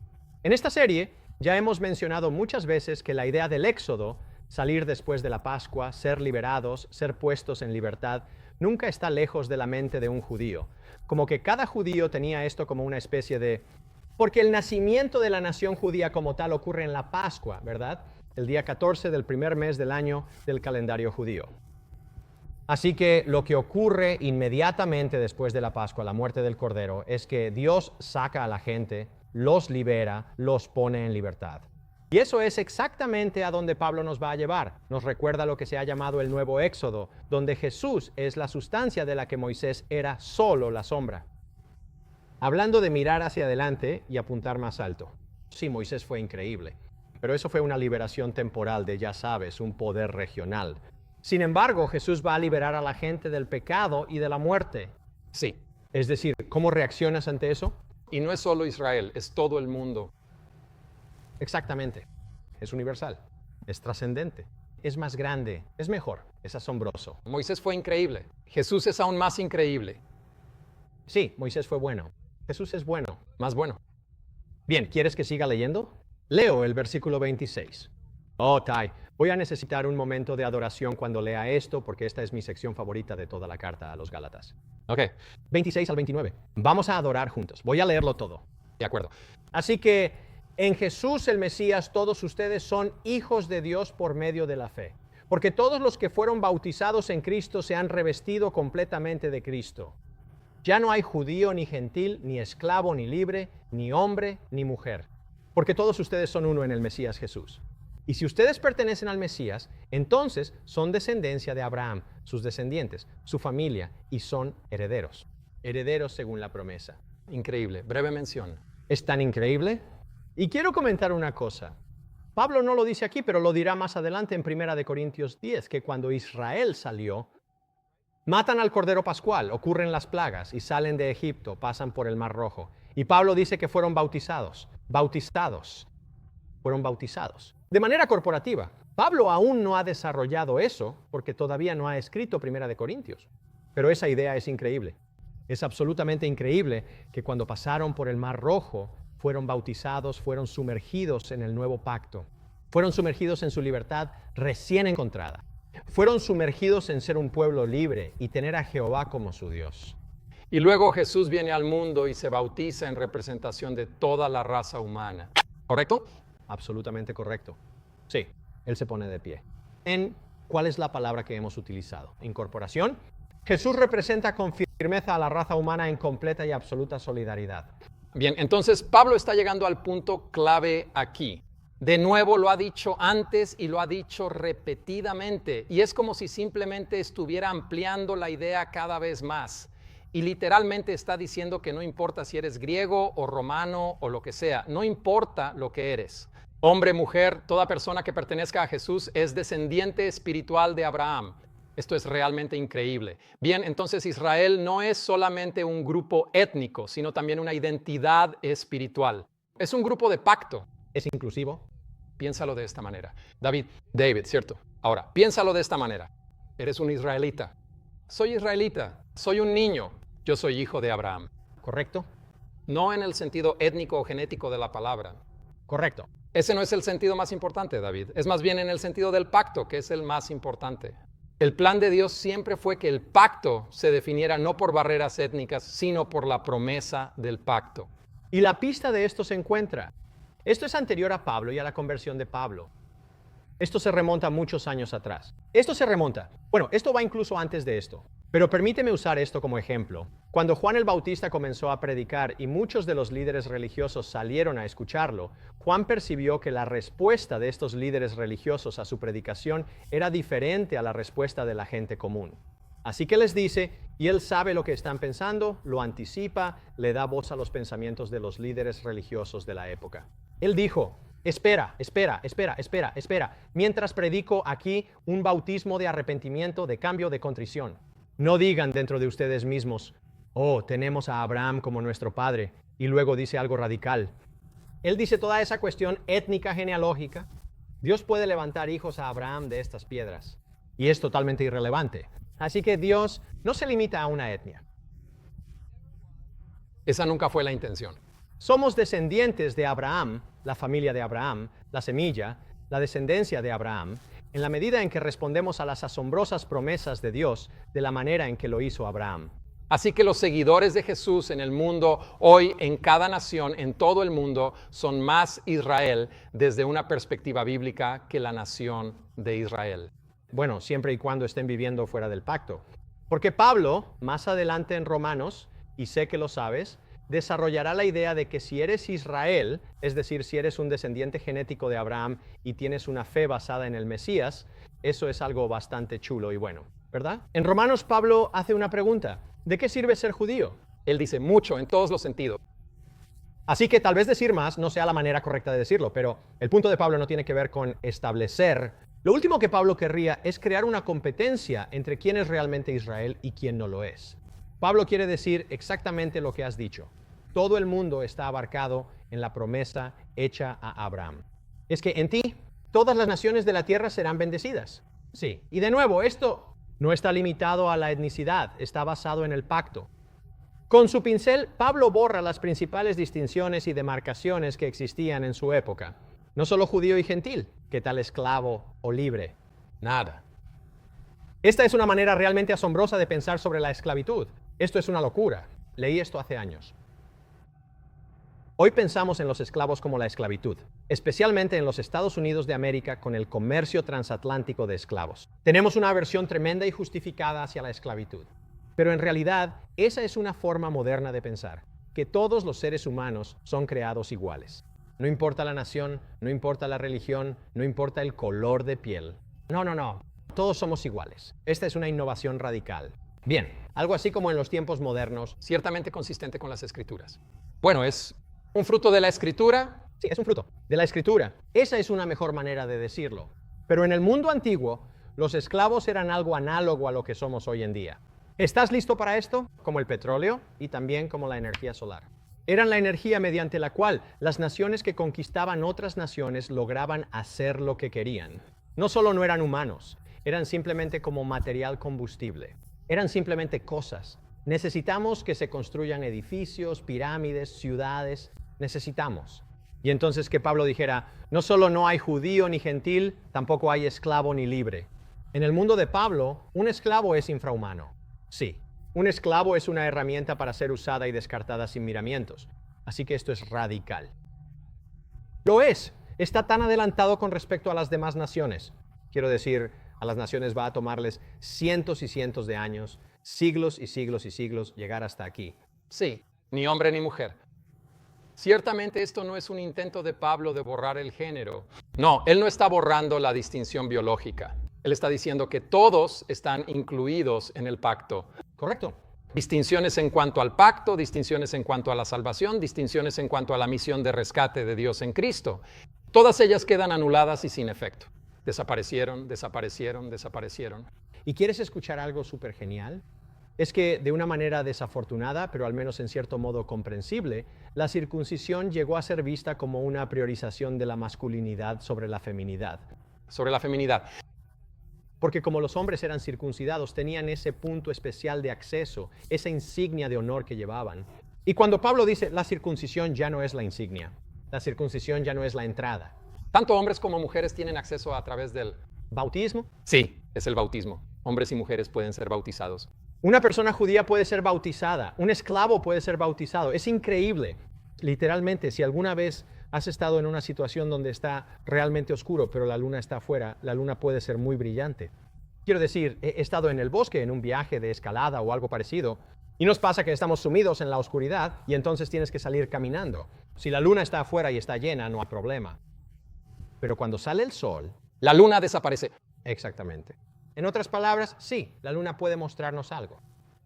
En esta serie ya hemos mencionado muchas veces que la idea del Éxodo, salir después de la Pascua, ser liberados, ser puestos en libertad, nunca está lejos de la mente de un judío. Como que cada judío tenía esto como una especie de... Porque el nacimiento de la nación judía como tal ocurre en la Pascua, ¿verdad? El día 14 del primer mes del año del calendario judío. Así que lo que ocurre inmediatamente después de la Pascua, la muerte del Cordero, es que Dios saca a la gente, los libera, los pone en libertad. Y eso es exactamente a donde Pablo nos va a llevar. Nos recuerda lo que se ha llamado el nuevo Éxodo, donde Jesús es la sustancia de la que Moisés era solo la sombra. Hablando de mirar hacia adelante y apuntar más alto. Sí, Moisés fue increíble, pero eso fue una liberación temporal de, ya sabes, un poder regional. Sin embargo, Jesús va a liberar a la gente del pecado y de la muerte. sí. Es decir, ¿cómo reaccionas ante eso? Y no es solo Israel, es todo el mundo. Exactamente. Es universal, es trascendente, es más grande, es mejor, es asombroso. Moisés fue increíble. Jesús es aún más increíble. Sí, Moisés fue bueno. Jesús es bueno. Más bueno. Bien, ¿quieres que siga leyendo? Leo el versículo 26. Oh, Tai, voy a necesitar un momento de adoración cuando lea esto, porque esta es mi sección favorita de toda la carta a los Gálatas. Ok, 26 al 29. Vamos a adorar juntos. Voy a leerlo todo. de acuerdo. Así que en Jesús el Mesías todos ustedes son hijos de Dios por medio de la fe. Porque todos los que fueron bautizados en Cristo se han revestido completamente de Cristo. Ya no hay judío ni gentil, ni esclavo ni libre, ni hombre ni mujer. Porque todos ustedes son uno en el Mesías Jesús. Y si ustedes pertenecen al Mesías, entonces son descendencia de Abraham, sus descendientes, su familia, y son herederos. Herederos según la promesa. Increíble. Breve mención. ¿Es tan increíble? Y quiero comentar una cosa. Pablo no lo dice aquí, pero lo dirá más adelante en 1 Corintios 10, que cuando Israel salió, matan al Cordero Pascual, ocurren las plagas y salen de Egipto, pasan por el Mar Rojo. Y Pablo dice que fueron bautizados. Fueron bautizados. De manera corporativa. Pablo aún no ha desarrollado eso porque todavía no ha escrito 1 Corintios. Pero esa idea es increíble. Es absolutamente increíble que cuando pasaron por el Mar Rojo, fueron bautizados, fueron sumergidos en el nuevo pacto. Fueron sumergidos en su libertad recién encontrada. Fueron sumergidos en ser un pueblo libre y tener a Jehová como su Dios. Y luego Jesús viene al mundo y se bautiza en representación de toda la raza humana. ¿Correcto? Absolutamente correcto. Sí, Él se pone de pie. ¿Cuál es la palabra que hemos utilizado? Incorporación. Jesús representa con firmeza a la raza humana en completa y absoluta solidaridad. Bien, entonces Pablo está llegando al punto clave aquí. De nuevo lo ha dicho antes y lo ha dicho repetidamente. Y es como si simplemente estuviera ampliando la idea cada vez más. Y literalmente está diciendo que no importa si eres griego o romano o lo que sea. No importa lo que eres. Hombre, mujer, toda persona que pertenezca a Jesús es descendiente espiritual de Abraham. Esto es realmente increíble. Bien, entonces Israel no es solamente un grupo étnico, sino también una identidad espiritual. Es un grupo de pacto. ¿Es inclusivo? Piénsalo de esta manera. David, ¿cierto? Ahora, piénsalo de esta manera. Eres un israelita. Soy israelita. Soy un niño. Yo soy hijo de Abraham. ¿Correcto? No en el sentido étnico o genético de la palabra. Correcto. Ese no es el sentido más importante, David. Es más bien en el sentido del pacto, que es el más importante. El plan de Dios siempre fue que el pacto se definiera no por barreras étnicas, sino por la promesa del pacto. Y la pista de esto se encuentra. Esto es anterior a Pablo y a la conversión de Pablo. Esto se remonta muchos años atrás. Esto va incluso antes de esto. Pero permíteme usar esto como ejemplo. Cuando Juan el Bautista comenzó a predicar y muchos de los líderes religiosos salieron a escucharlo, Juan percibió que la respuesta de estos líderes religiosos a su predicación era diferente a la respuesta de la gente común. Así que les dice, y él sabe lo que están pensando, lo anticipa, le da voz a los pensamientos de los líderes religiosos de la época. Él dijo, espera, mientras predico aquí un bautismo de arrepentimiento, de cambio, de contrición. No digan dentro de ustedes mismos, oh, tenemos a Abraham como nuestro padre, y luego dice algo radical. Él dice toda esa cuestión étnica, genealógica. Dios puede levantar hijos a Abraham de estas piedras. Y es totalmente irrelevante. Así que Dios no se limita a una etnia. Esa nunca fue la intención. Somos descendientes de Abraham, la familia de Abraham, la semilla, la descendencia de Abraham, en la medida en que respondemos a las asombrosas promesas de Dios de la manera en que lo hizo Abraham. Así que los seguidores de Jesús en el mundo, hoy en cada nación, en todo el mundo, son más Israel desde una perspectiva bíblica que la nación de Israel. Bueno, siempre y cuando estén viviendo fuera del pacto. Porque Pablo, más adelante en Romanos, y sé que lo sabes, desarrollará la idea de que si eres Israel, es decir, si eres un descendiente genético de Abraham y tienes una fe basada en el Mesías, eso es algo bastante chulo y bueno, ¿verdad? En Romanos Pablo hace una pregunta. ¿De qué sirve ser judío? Él dice mucho en todos los sentidos. Así que tal vez decir más no sea la manera correcta de decirlo, pero el punto de Pablo no tiene que ver con establecer. Lo último que Pablo querría es crear una competencia entre quién es realmente Israel y quién no lo es. Pablo quiere decir exactamente lo que has dicho. Todo el mundo está abarcado en la promesa hecha a Abraham. Es que en ti todas las naciones de la tierra serán bendecidas. Sí, y de nuevo, esto no está limitado a la etnicidad, está basado en el pacto. Con su pincel, Pablo borra las principales distinciones y demarcaciones que existían en su época. No solo judío y gentil, ¿qué tal esclavo o libre? Nada. Esta es una manera realmente asombrosa de pensar sobre la esclavitud. Esto es una locura. Leí esto hace años. Hoy pensamos en los esclavos como la esclavitud, especialmente en los Estados Unidos de América con el comercio transatlántico de esclavos. Tenemos una aversión tremenda y justificada hacia la esclavitud. Pero en realidad, esa es una forma moderna de pensar, que todos los seres humanos son creados iguales. No importa la nación, no importa la religión, no importa el color de piel. No. Todos somos iguales. Esta es una innovación radical. Bien, algo así como en los tiempos modernos. Ciertamente consistente con las Escrituras. Bueno, es un fruto de la Escritura. Sí, es un fruto de la Escritura. Esa es una mejor manera de decirlo. Pero en el mundo antiguo, los esclavos eran algo análogo a lo que somos hoy en día. ¿Estás listo para esto? Como el petróleo y también como la energía solar. Eran la energía mediante la cual las naciones que conquistaban otras naciones lograban hacer lo que querían. No solo no eran humanos, eran simplemente como material combustible. Eran simplemente cosas. Necesitamos que se construyan edificios, pirámides, ciudades. Necesitamos. Y entonces que Pablo dijera, no solo no hay judío ni gentil, tampoco hay esclavo ni libre. En el mundo de Pablo, un esclavo es infrahumano. Sí, un esclavo es una herramienta para ser usada y descartada sin miramientos. Así que esto es radical. Lo es. Está tan adelantado con respecto a las demás naciones. Quiero decir, a las naciones va a tomarles cientos y cientos de años, siglos y siglos y siglos, llegar hasta aquí. Sí, ni hombre ni mujer. Ciertamente esto no es un intento de Pablo de borrar el género. No, él no está borrando la distinción biológica. Él está diciendo que todos están incluidos en el pacto. Correcto. Distinciones en cuanto al pacto, distinciones en cuanto a la salvación, distinciones en cuanto a la misión de rescate de Dios en Cristo. Todas ellas quedan anuladas y sin efecto. Desaparecieron. ¿Y quieres escuchar algo súper genial? Es que de una manera desafortunada, pero al menos en cierto modo comprensible, la circuncisión llegó a ser vista como una priorización de la masculinidad sobre la feminidad. Sobre la feminidad. Porque como los hombres eran circuncidados, tenían ese punto especial de acceso, esa insignia de honor que llevaban. Y cuando Pablo dice, la circuncisión ya no es la insignia, la circuncisión ya no es la entrada. ¿Tanto hombres como mujeres tienen acceso a través del ¿Bautismo? Sí, es el bautismo. Hombres y mujeres pueden ser bautizados. Una persona judía puede ser bautizada, un esclavo puede ser bautizado. Es increíble. Literalmente, si alguna vez has estado en una situación donde está realmente oscuro, pero la luna está afuera, la luna puede ser muy brillante. Quiero decir, he estado en el bosque en un viaje de escalada o algo parecido, y nos pasa que estamos sumidos en la oscuridad y entonces tienes que salir caminando. Si la luna está afuera y está llena, no hay problema. Pero cuando sale el sol, la luna desaparece. Exactamente. En otras palabras, sí, la luna puede mostrarnos algo.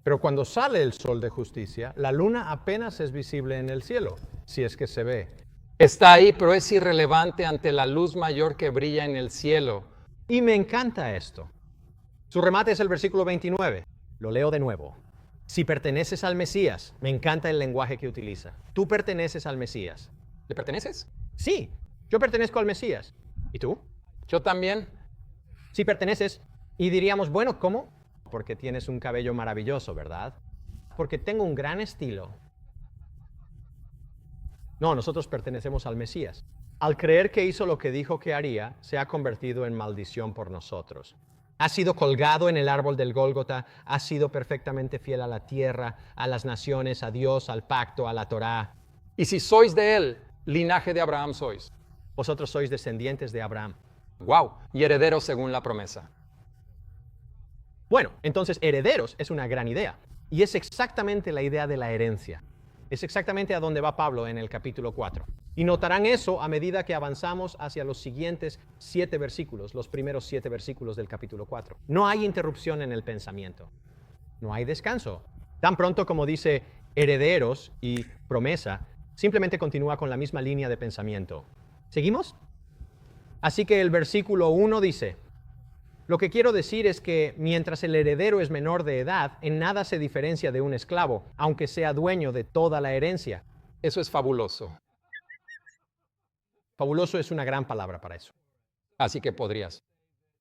Pero cuando sale el sol de justicia, la luna apenas es visible en el cielo, si es que se ve. Está ahí, pero es irrelevante ante la luz mayor que brilla en el cielo. Y me encanta esto. Su remate es el versículo 29. Lo leo de nuevo. Si perteneces al Mesías, me encanta el lenguaje que utiliza. Tú perteneces al Mesías. ¿Le perteneces? Sí, yo pertenezco al Mesías. ¿Y tú? Yo también. Sí perteneces. Y diríamos, bueno, ¿cómo? Porque tienes un cabello maravilloso, ¿verdad? Porque tengo un gran estilo. No, nosotros pertenecemos al Mesías. Al creer que hizo lo que dijo que haría, se ha convertido en maldición por nosotros. Ha sido colgado en el árbol del Gólgota, ha sido perfectamente fiel a la tierra, a las naciones, a Dios, al pacto, a la Torá. Y si sois de él, linaje de Abraham sois. Vosotros sois descendientes de Abraham. Wow. Y herederos según la promesa. Bueno, entonces herederos es una gran idea. Y es exactamente la idea de la herencia. Es exactamente a donde va Pablo en el capítulo 4. Y notarán eso a medida que avanzamos hacia los siguientes 7 versículos, los primeros 7 versículos del capítulo 4. No hay interrupción en el pensamiento. No hay descanso. Tan pronto como dice herederos y promesa, simplemente continúa con la misma línea de pensamiento. ¿Seguimos? Así que el versículo 1 dice: lo que quiero decir es que mientras el heredero es menor de edad, en nada se diferencia de un esclavo, aunque sea dueño de toda la herencia. Eso es fabuloso. Fabuloso es una gran palabra para eso. Así que podrías.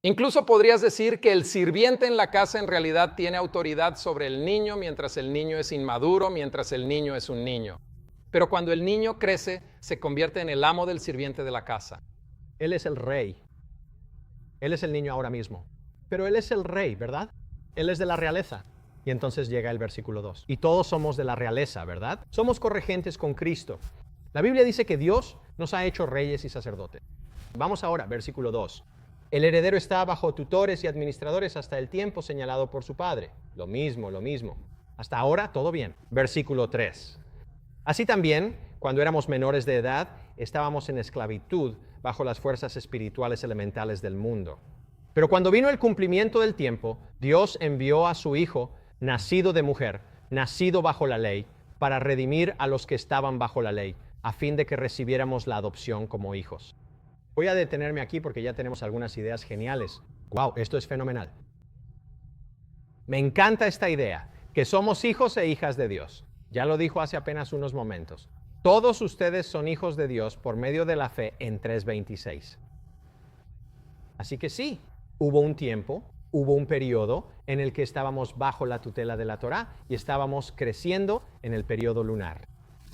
Incluso podrías decir que el sirviente en la casa en realidad tiene autoridad sobre el niño mientras el niño es inmaduro, mientras el niño es un niño. Pero cuando el niño crece, se convierte en el amo del sirviente de la casa. Él es el rey. Él es el niño ahora mismo. Pero él es el rey, ¿verdad? Él es de la realeza. Y entonces llega el versículo 2. Y todos somos de la realeza, ¿verdad? Somos corregentes con Cristo. La Biblia dice que Dios nos ha hecho reyes y sacerdotes. Vamos ahora, versículo 2. El heredero está bajo tutores y administradores hasta el tiempo señalado por su padre. Lo mismo, lo mismo. Hasta ahora, todo bien. Versículo 3. Así también, cuando éramos menores de edad, estábamos en esclavitud bajo las fuerzas espirituales elementales del mundo. Pero cuando vino el cumplimiento del tiempo, Dios envió a su Hijo, nacido de mujer, nacido bajo la ley, para redimir a los que estaban bajo la ley, a fin de que recibiéramos la adopción como hijos. Voy a detenerme aquí porque ya tenemos algunas ideas geniales. ¡Wow! Esto es fenomenal. Me encanta esta idea, que somos hijos e hijas de Dios. Ya lo dijo hace apenas unos momentos. Todos ustedes son hijos de Dios por medio de la fe en 3:26. Así que sí, hubo un tiempo, hubo un periodo en el que estábamos bajo la tutela de la Torá y estábamos creciendo en el periodo lunar.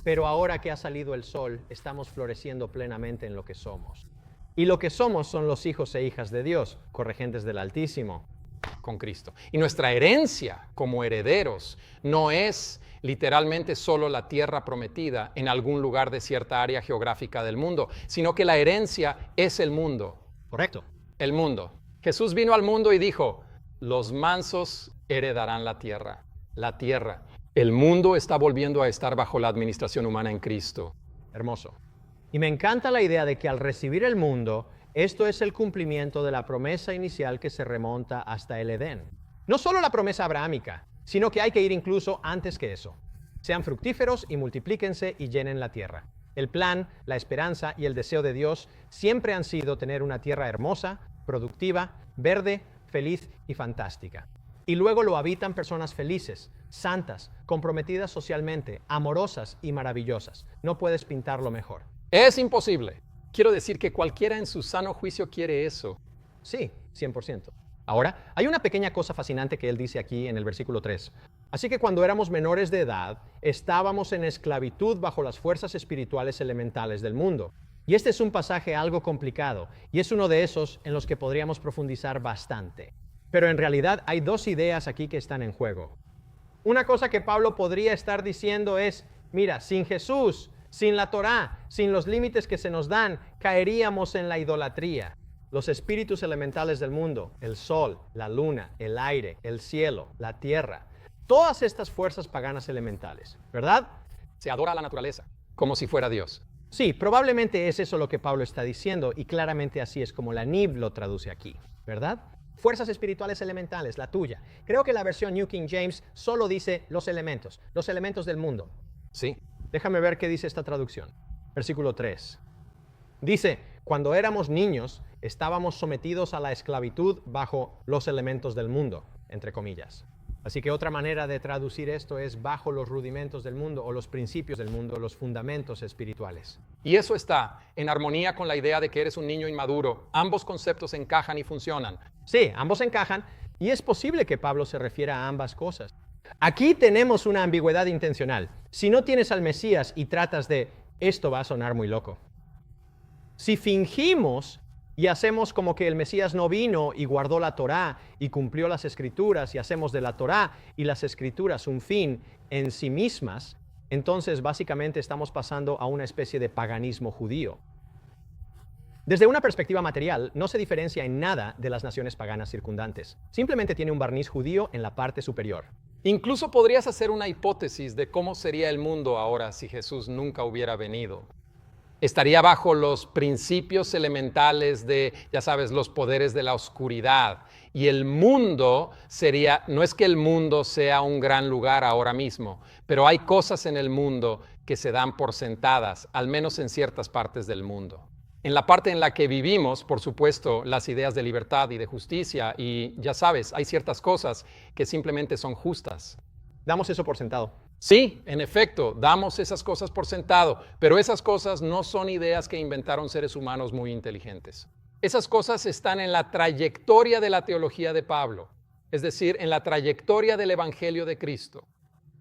Pero ahora que ha salido el sol, estamos floreciendo plenamente en lo que somos. Y lo que somos son los hijos e hijas de Dios, corregentes del Altísimo. Con Cristo. Y nuestra herencia como herederos no es literalmente solo la tierra prometida en algún lugar de cierta área geográfica del mundo, sino que la herencia es el mundo. Correcto. El mundo. Jesús vino al mundo y dijo: los mansos heredarán la tierra. La tierra. El mundo está volviendo a estar bajo la administración humana en Cristo. Hermoso. Y me encanta la idea de que al recibir el mundo, esto es el cumplimiento de la promesa inicial que se remonta hasta el Edén. No solo la promesa abrahámica, sino que hay que ir incluso antes que eso. Sean fructíferos y multiplíquense y llenen la tierra. El plan, la esperanza y el deseo de Dios siempre han sido tener una tierra hermosa, productiva, verde, feliz y fantástica. Y luego lo habitan personas felices, santas, comprometidas socialmente, amorosas y maravillosas. No puedes pintarlo mejor. Es imposible. Quiero decir que cualquiera en su sano juicio quiere eso. Sí, 100%. Ahora, hay una pequeña cosa fascinante que él dice aquí en el versículo 3. Así que cuando éramos menores de edad, estábamos en esclavitud bajo las fuerzas espirituales elementales del mundo. Y este es un pasaje algo complicado, y es uno de esos en los que podríamos profundizar bastante. Pero en realidad hay dos ideas aquí que están en juego. Una cosa que Pablo podría estar diciendo es: mira, sin Jesús, sin la Torá, sin los límites que se nos dan, caeríamos en la idolatría. Los espíritus elementales del mundo, el sol, la luna, el aire, el cielo, la tierra, todas estas fuerzas paganas elementales, ¿verdad? Se adora a la naturaleza, como si fuera Dios. Sí, probablemente es eso lo que Pablo está diciendo, y claramente así es como la NIV lo traduce aquí, ¿verdad? Fuerzas espirituales elementales, la tuya. Creo que la versión New King James solo dice los elementos del mundo. Sí. Déjame ver qué dice esta traducción. Versículo 3. Dice: cuando éramos niños, estábamos sometidos a la esclavitud bajo los elementos del mundo, entre comillas. Así que otra manera de traducir esto es bajo los rudimentos del mundo o los principios del mundo, los fundamentos espirituales. Y eso está en armonía con la idea de que eres un niño inmaduro. Ambos conceptos encajan y funcionan. Sí, ambos encajan y es posible que Pablo se refiera a ambas cosas. Aquí tenemos una ambigüedad intencional. Si no tienes al Mesías y tratas de, esto va a sonar muy loco. Si fingimos y hacemos como que el Mesías no vino y guardó la Torá y cumplió las Escrituras y hacemos de la Torá y las Escrituras un fin en sí mismas, entonces básicamente estamos pasando a una especie de paganismo judío. Desde una perspectiva material, no se diferencia en nada de las naciones paganas circundantes. Simplemente tiene un barniz judío en la parte superior. Incluso podrías hacer una hipótesis de cómo sería el mundo ahora si Jesús nunca hubiera venido. Estaría bajo los principios elementales de, ya sabes, los poderes de la oscuridad. Y el mundo sería, no es que el mundo sea un gran lugar ahora mismo, pero hay cosas en el mundo que se dan por sentadas, al menos en ciertas partes del mundo. En la parte en la que vivimos, por supuesto, las ideas de libertad y de justicia, y ya sabes, hay ciertas cosas que simplemente son justas. Damos eso por sentado. Sí, en efecto, damos esas cosas por sentado, pero esas cosas no son ideas que inventaron seres humanos muy inteligentes. Esas cosas están en la trayectoria de la teología de Pablo, es decir, en la trayectoria del Evangelio de Cristo.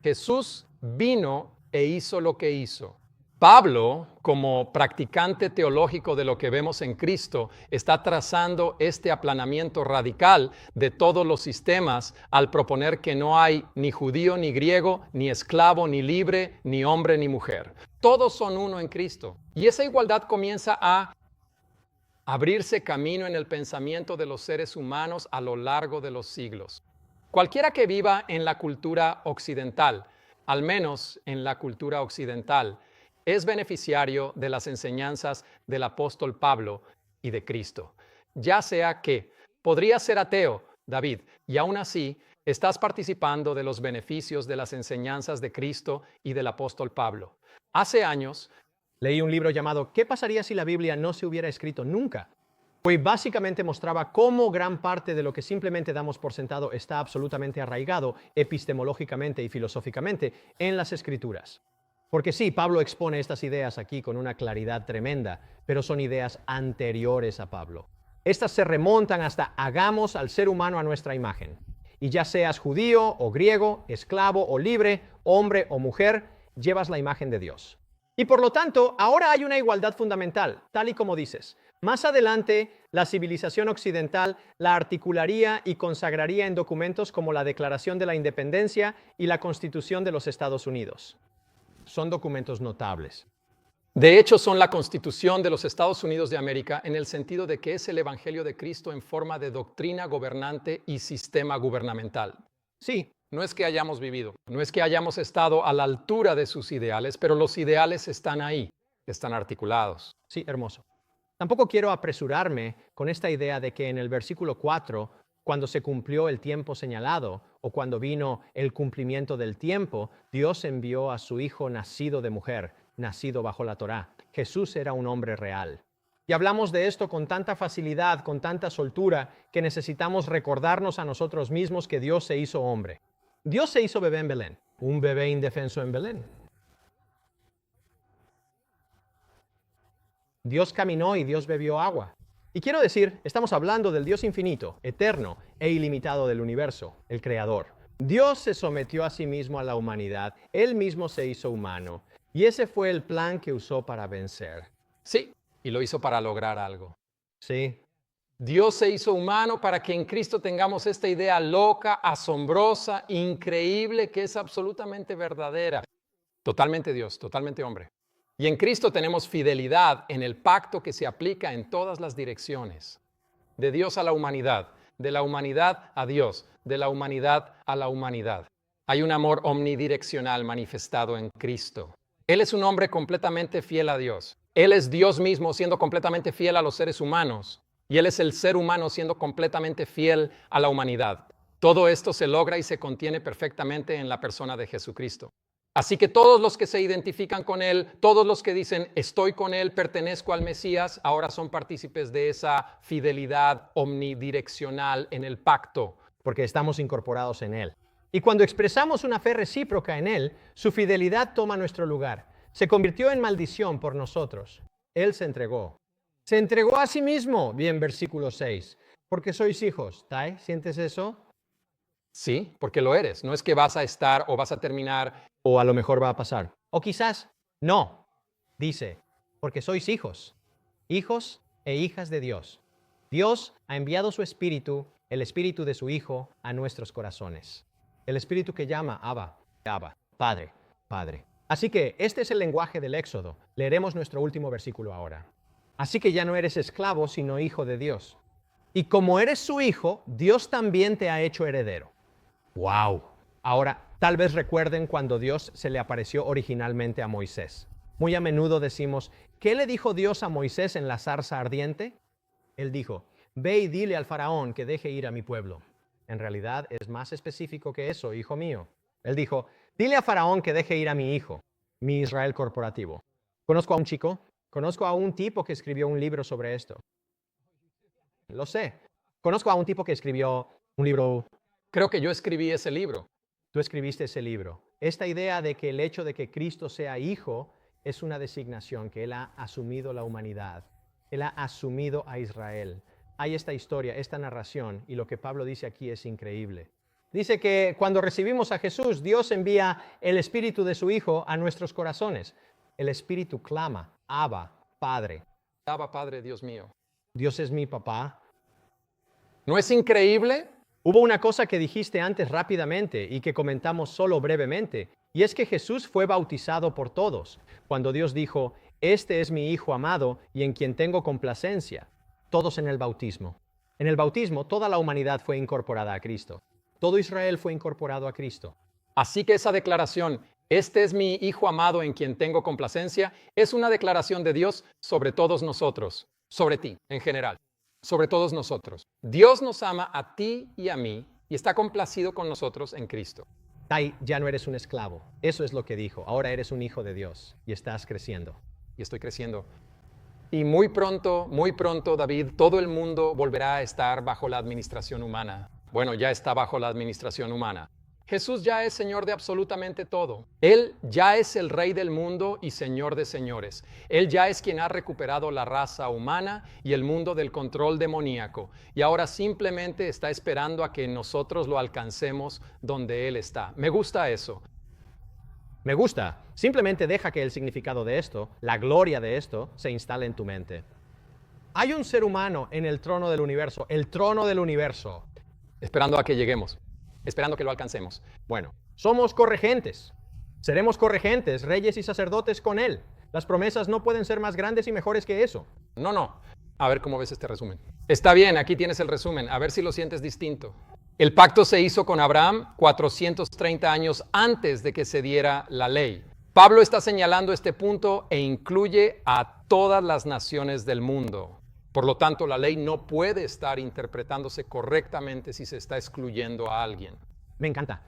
Jesús vino e hizo lo que hizo. Pablo, como practicante teológico de lo que vemos en Cristo, está trazando este aplanamiento radical de todos los sistemas al proponer que no hay ni judío ni griego, ni esclavo ni libre, ni hombre ni mujer. Todos son uno en Cristo. Y esa igualdad comienza a abrirse camino en el pensamiento de los seres humanos a lo largo de los siglos. Cualquiera que viva en la cultura occidental, al menos en la cultura occidental, es beneficiario de las enseñanzas del apóstol Pablo y de Cristo. Ya sea que podrías ser ateo, David, y aún así estás participando de los beneficios de las enseñanzas de Cristo y del apóstol Pablo. Hace años leí un libro llamado ¿Qué pasaría si la Biblia no se hubiera escrito nunca? Y básicamente mostraba cómo gran parte de lo que simplemente damos por sentado está absolutamente arraigado epistemológicamente y filosóficamente en las Escrituras. Porque sí, Pablo expone estas ideas aquí con una claridad tremenda, pero son ideas anteriores a Pablo. Estas se remontan hasta hagamos al ser humano a nuestra imagen. Y ya seas judío o griego, esclavo o libre, hombre o mujer, llevas la imagen de Dios. Y por lo tanto, ahora hay una igualdad fundamental, tal y como dices. Más adelante, la civilización occidental la articularía y consagraría en documentos como la Declaración de la Independencia y la Constitución de los Estados Unidos. Son documentos notables. De hecho, son la Constitución de los Estados Unidos de América en el sentido de que es el Evangelio de Cristo en forma de doctrina gobernante y sistema gubernamental. Sí. No es que hayamos vivido, no es que hayamos estado a la altura de sus ideales, pero los ideales están ahí, están articulados. Sí, hermoso. Tampoco quiero apresurarme con esta idea de que en el versículo 4, cuando se cumplió el tiempo señalado o cuando vino el cumplimiento del tiempo, Dios envió a su Hijo nacido de mujer, nacido bajo la Torá. Jesús era un hombre real. Y hablamos de esto con tanta facilidad, con tanta soltura, que necesitamos recordarnos a nosotros mismos que Dios se hizo hombre. Dios se hizo bebé en Belén, un bebé indefenso en Belén. Dios caminó y Dios bebió agua. Y quiero decir, estamos hablando del Dios infinito, eterno e ilimitado del universo, el Creador. Dios se sometió a sí mismo a la humanidad, Él mismo se hizo humano, y ese fue el plan que usó para vencer. Sí, y lo hizo para lograr algo. Sí. Dios se hizo humano para que en Cristo tengamos esta idea loca, asombrosa, increíble, que es absolutamente verdadera. Totalmente Dios, totalmente hombre. Y en Cristo tenemos fidelidad en el pacto que se aplica en todas las direcciones. De Dios a la humanidad, de la humanidad a Dios, de la humanidad a la humanidad. Hay un amor omnidireccional manifestado en Cristo. Él es un hombre completamente fiel a Dios. Él es Dios mismo siendo completamente fiel a los seres humanos. Y Él es el ser humano siendo completamente fiel a la humanidad. Todo esto se logra y se contiene perfectamente en la persona de Jesucristo. Así que todos los que se identifican con Él, todos los que dicen estoy con Él, pertenezco al Mesías, ahora son partícipes de esa fidelidad omnidireccional en el pacto. Porque estamos incorporados en Él. Y cuando expresamos una fe recíproca en Él, su fidelidad toma nuestro lugar. Se convirtió en maldición por nosotros. Él se entregó. Se entregó a sí mismo. Bien, versículo 6. Porque sois hijos. ¿Tai? ¿Sientes eso? Sí, porque lo eres. No es que vas a estar o vas a terminar. O a lo mejor va a pasar. O quizás no. Dice, porque sois hijos. Hijos e hijas de Dios. Dios ha enviado su Espíritu, el Espíritu de su Hijo, a nuestros corazones. El Espíritu que llama Abba, Abba, Padre, Padre. Así que este es el lenguaje del Éxodo. Leeremos nuestro último versículo ahora. Así que ya no eres esclavo, sino hijo de Dios. Y como eres su hijo, Dios también te ha hecho heredero. ¡Wow! Ahora, tal vez recuerden cuando Dios se le apareció originalmente a Moisés. Muy a menudo decimos, ¿qué le dijo Dios a Moisés en la zarza ardiente? Él dijo, ve y dile al faraón que deje ir a mi pueblo. En realidad es más específico que eso, hijo mío. Él dijo, dile a faraón que deje ir a mi hijo, mi Israel corporativo. Conozco a un chico, conozco a un tipo que escribió un libro sobre esto. Lo sé. Conozco a un tipo que escribió un libro. Creo que yo escribí ese libro. Tú escribiste ese libro. Esta idea de que el hecho de que Cristo sea hijo es una designación, que Él ha asumido la humanidad. Él ha asumido a Israel. Hay esta historia, esta narración, y lo que Pablo dice aquí es increíble. Dice que cuando recibimos a Jesús, Dios envía el Espíritu de su Hijo a nuestros corazones. El Espíritu clama, Abba, Padre. Abba, Padre, Dios mío. Dios es mi papá. ¿No es increíble? Hubo una cosa que dijiste antes rápidamente y que comentamos solo brevemente, y es que Jesús fue bautizado por todos. Cuando Dios dijo, este es mi Hijo amado y en quien tengo complacencia. Todos en el bautismo. En el bautismo, toda la humanidad fue incorporada a Cristo. Todo Israel fue incorporado a Cristo. Así que esa declaración, este es mi Hijo amado en quien tengo complacencia, es una declaración de Dios sobre todos nosotros, sobre ti en general, sobre todos nosotros. Dios nos ama a ti y a mí y está complacido con nosotros en Cristo. Tai, ya no eres un esclavo. Eso es lo que dijo. Ahora eres un hijo de Dios y estás creciendo. Y estoy creciendo. Y muy pronto, David, todo el mundo volverá a estar bajo la administración humana. Bueno, ya está bajo la administración humana. Jesús ya es Señor de absolutamente todo. Él ya es el Rey del mundo y Señor de señores. Él ya es quien ha recuperado la raza humana y el mundo del control demoníaco. Y ahora simplemente está esperando a que nosotros lo alcancemos donde Él está. Me gusta eso. Me gusta. Simplemente deja que el significado de esto, la gloria de esto, se instale en tu mente. Hay un ser humano en el trono del universo, el trono del universo. Esperando a que lleguemos, esperando que lo alcancemos. Bueno, somos corregentes. Seremos corregentes, reyes y sacerdotes con Él. Las promesas no pueden ser más grandes y mejores que eso. No. A ver cómo ves este resumen. Está bien, aquí tienes el resumen. A ver si lo sientes distinto. El pacto se hizo con Abraham 430 años antes de que se diera la ley. Pablo está señalando este punto e incluye a todas las naciones del mundo. Por lo tanto, la ley no puede estar interpretándose correctamente si se está excluyendo a alguien. Me encanta.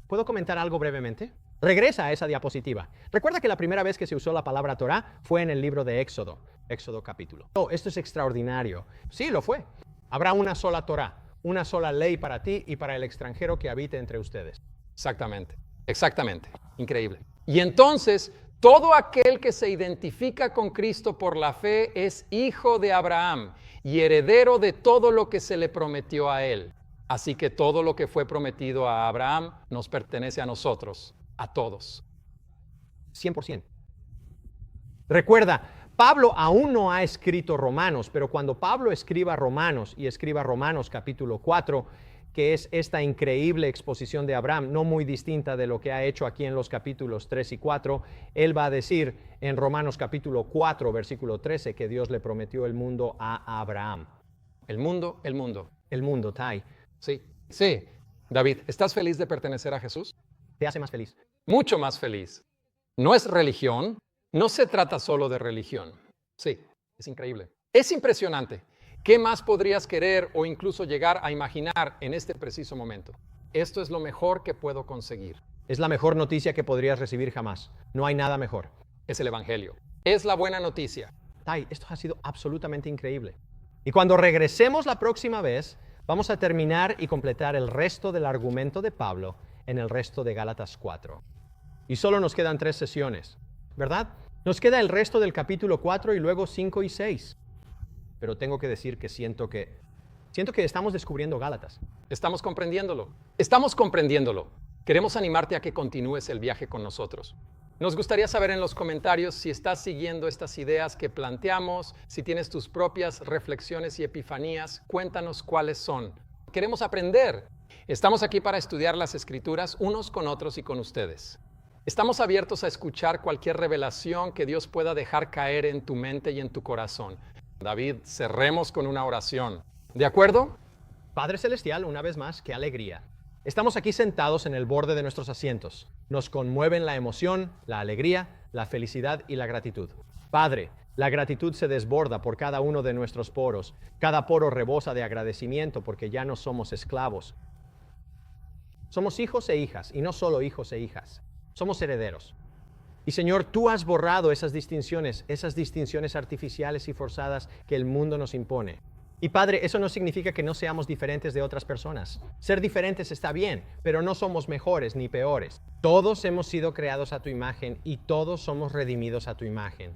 ¿Puedo comentar algo brevemente? Regresa a esa diapositiva. Recuerda que la primera vez que se usó la palabra Torah fue en el libro de Éxodo. Éxodo capítulo. Oh, esto es extraordinario. Sí, lo fue. Habrá una sola Torah, una sola ley para ti y para el extranjero que habite entre ustedes. Exactamente. Increíble. Y entonces, todo aquel que se identifica con Cristo por la fe es hijo de Abraham y heredero de todo lo que se le prometió a él. Así que todo lo que fue prometido a Abraham nos pertenece a nosotros, a todos. 100%. Recuerda, Pablo aún no ha escrito Romanos, pero cuando Pablo escriba Romanos y escriba Romanos capítulo 4, que es esta increíble exposición de Abraham, no muy distinta de lo que ha hecho aquí en los capítulos 3 y 4, él va a decir en Romanos capítulo 4, versículo 13, que Dios le prometió el mundo a Abraham. El mundo. El mundo, Tai. Sí. David, ¿estás feliz de pertenecer a Jesús? ¿Te hace más feliz? Mucho más feliz. No es religión, no se trata solo de religión. Sí, es increíble. Es impresionante. ¿Qué más podrías querer o incluso llegar a imaginar en este preciso momento? Esto es lo mejor que puedo conseguir. Es la mejor noticia que podrías recibir jamás. No hay nada mejor. Es el Evangelio. Es la buena noticia. Tai, esto ha sido absolutamente increíble. Y cuando regresemos la próxima vez, vamos a terminar y completar el resto del argumento de Pablo en el resto de Gálatas 4. Y solo nos quedan 3 sesiones, ¿verdad? Nos queda el resto del capítulo 4 y luego 5 y 6. Pero tengo que decir que siento que estamos descubriendo Gálatas. Estamos comprendiéndolo. Estamos comprendiéndolo. Queremos animarte a que continúes el viaje con nosotros. Nos gustaría saber en los comentarios si estás siguiendo estas ideas que planteamos, si tienes tus propias reflexiones y epifanías, cuéntanos cuáles son. Queremos aprender. Estamos aquí para estudiar las Escrituras unos con otros y con ustedes. Estamos abiertos a escuchar cualquier revelación que Dios pueda dejar caer en tu mente y en tu corazón. David, cerremos con una oración. ¿De acuerdo? Padre Celestial, una vez más, qué alegría. Estamos aquí sentados en el borde de nuestros asientos. Nos conmueven la emoción, la alegría, la felicidad y la gratitud. Padre, la gratitud se desborda por cada uno de nuestros poros. Cada poro rebosa de agradecimiento porque ya no somos esclavos. Somos hijos e hijas, y no solo hijos e hijas. Somos herederos. Y Señor, tú has borrado esas distinciones artificiales y forzadas que el mundo nos impone. Y Padre, eso no significa que no seamos diferentes de otras personas. Ser diferentes está bien, pero no somos mejores ni peores. Todos hemos sido creados a tu imagen y todos somos redimidos a tu imagen.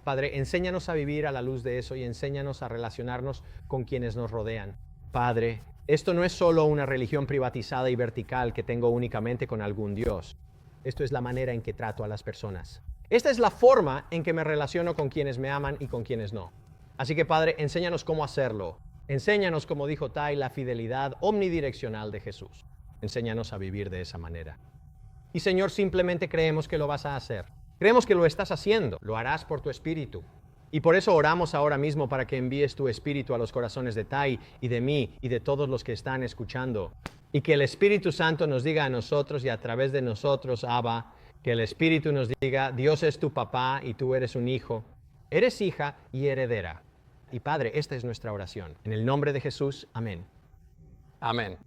Padre, enséñanos a vivir a la luz de eso y enséñanos a relacionarnos con quienes nos rodean. Padre, esto no es solo una religión privatizada y vertical que tengo únicamente con algún Dios. Esto es la manera en que trato a las personas. Esta es la forma en que me relaciono con quienes me aman y con quienes no. Así que, Padre, enséñanos cómo hacerlo. Enséñanos, como dijo Tai, la fidelidad omnidireccional de Jesús. Enséñanos a vivir de esa manera. Y, Señor, simplemente creemos que lo vas a hacer. Creemos que lo estás haciendo. Lo harás por tu Espíritu. Y por eso oramos ahora mismo para que envíes tu Espíritu a los corazones de Tai y de mí y de todos los que están escuchando. Y que el Espíritu Santo nos diga a nosotros y a través de nosotros, Abba, que el Espíritu nos diga, Dios es tu papá y tú eres un hijo. Eres hija y heredera. Y Padre, esta es nuestra oración. En el nombre de Jesús, amén. Amén.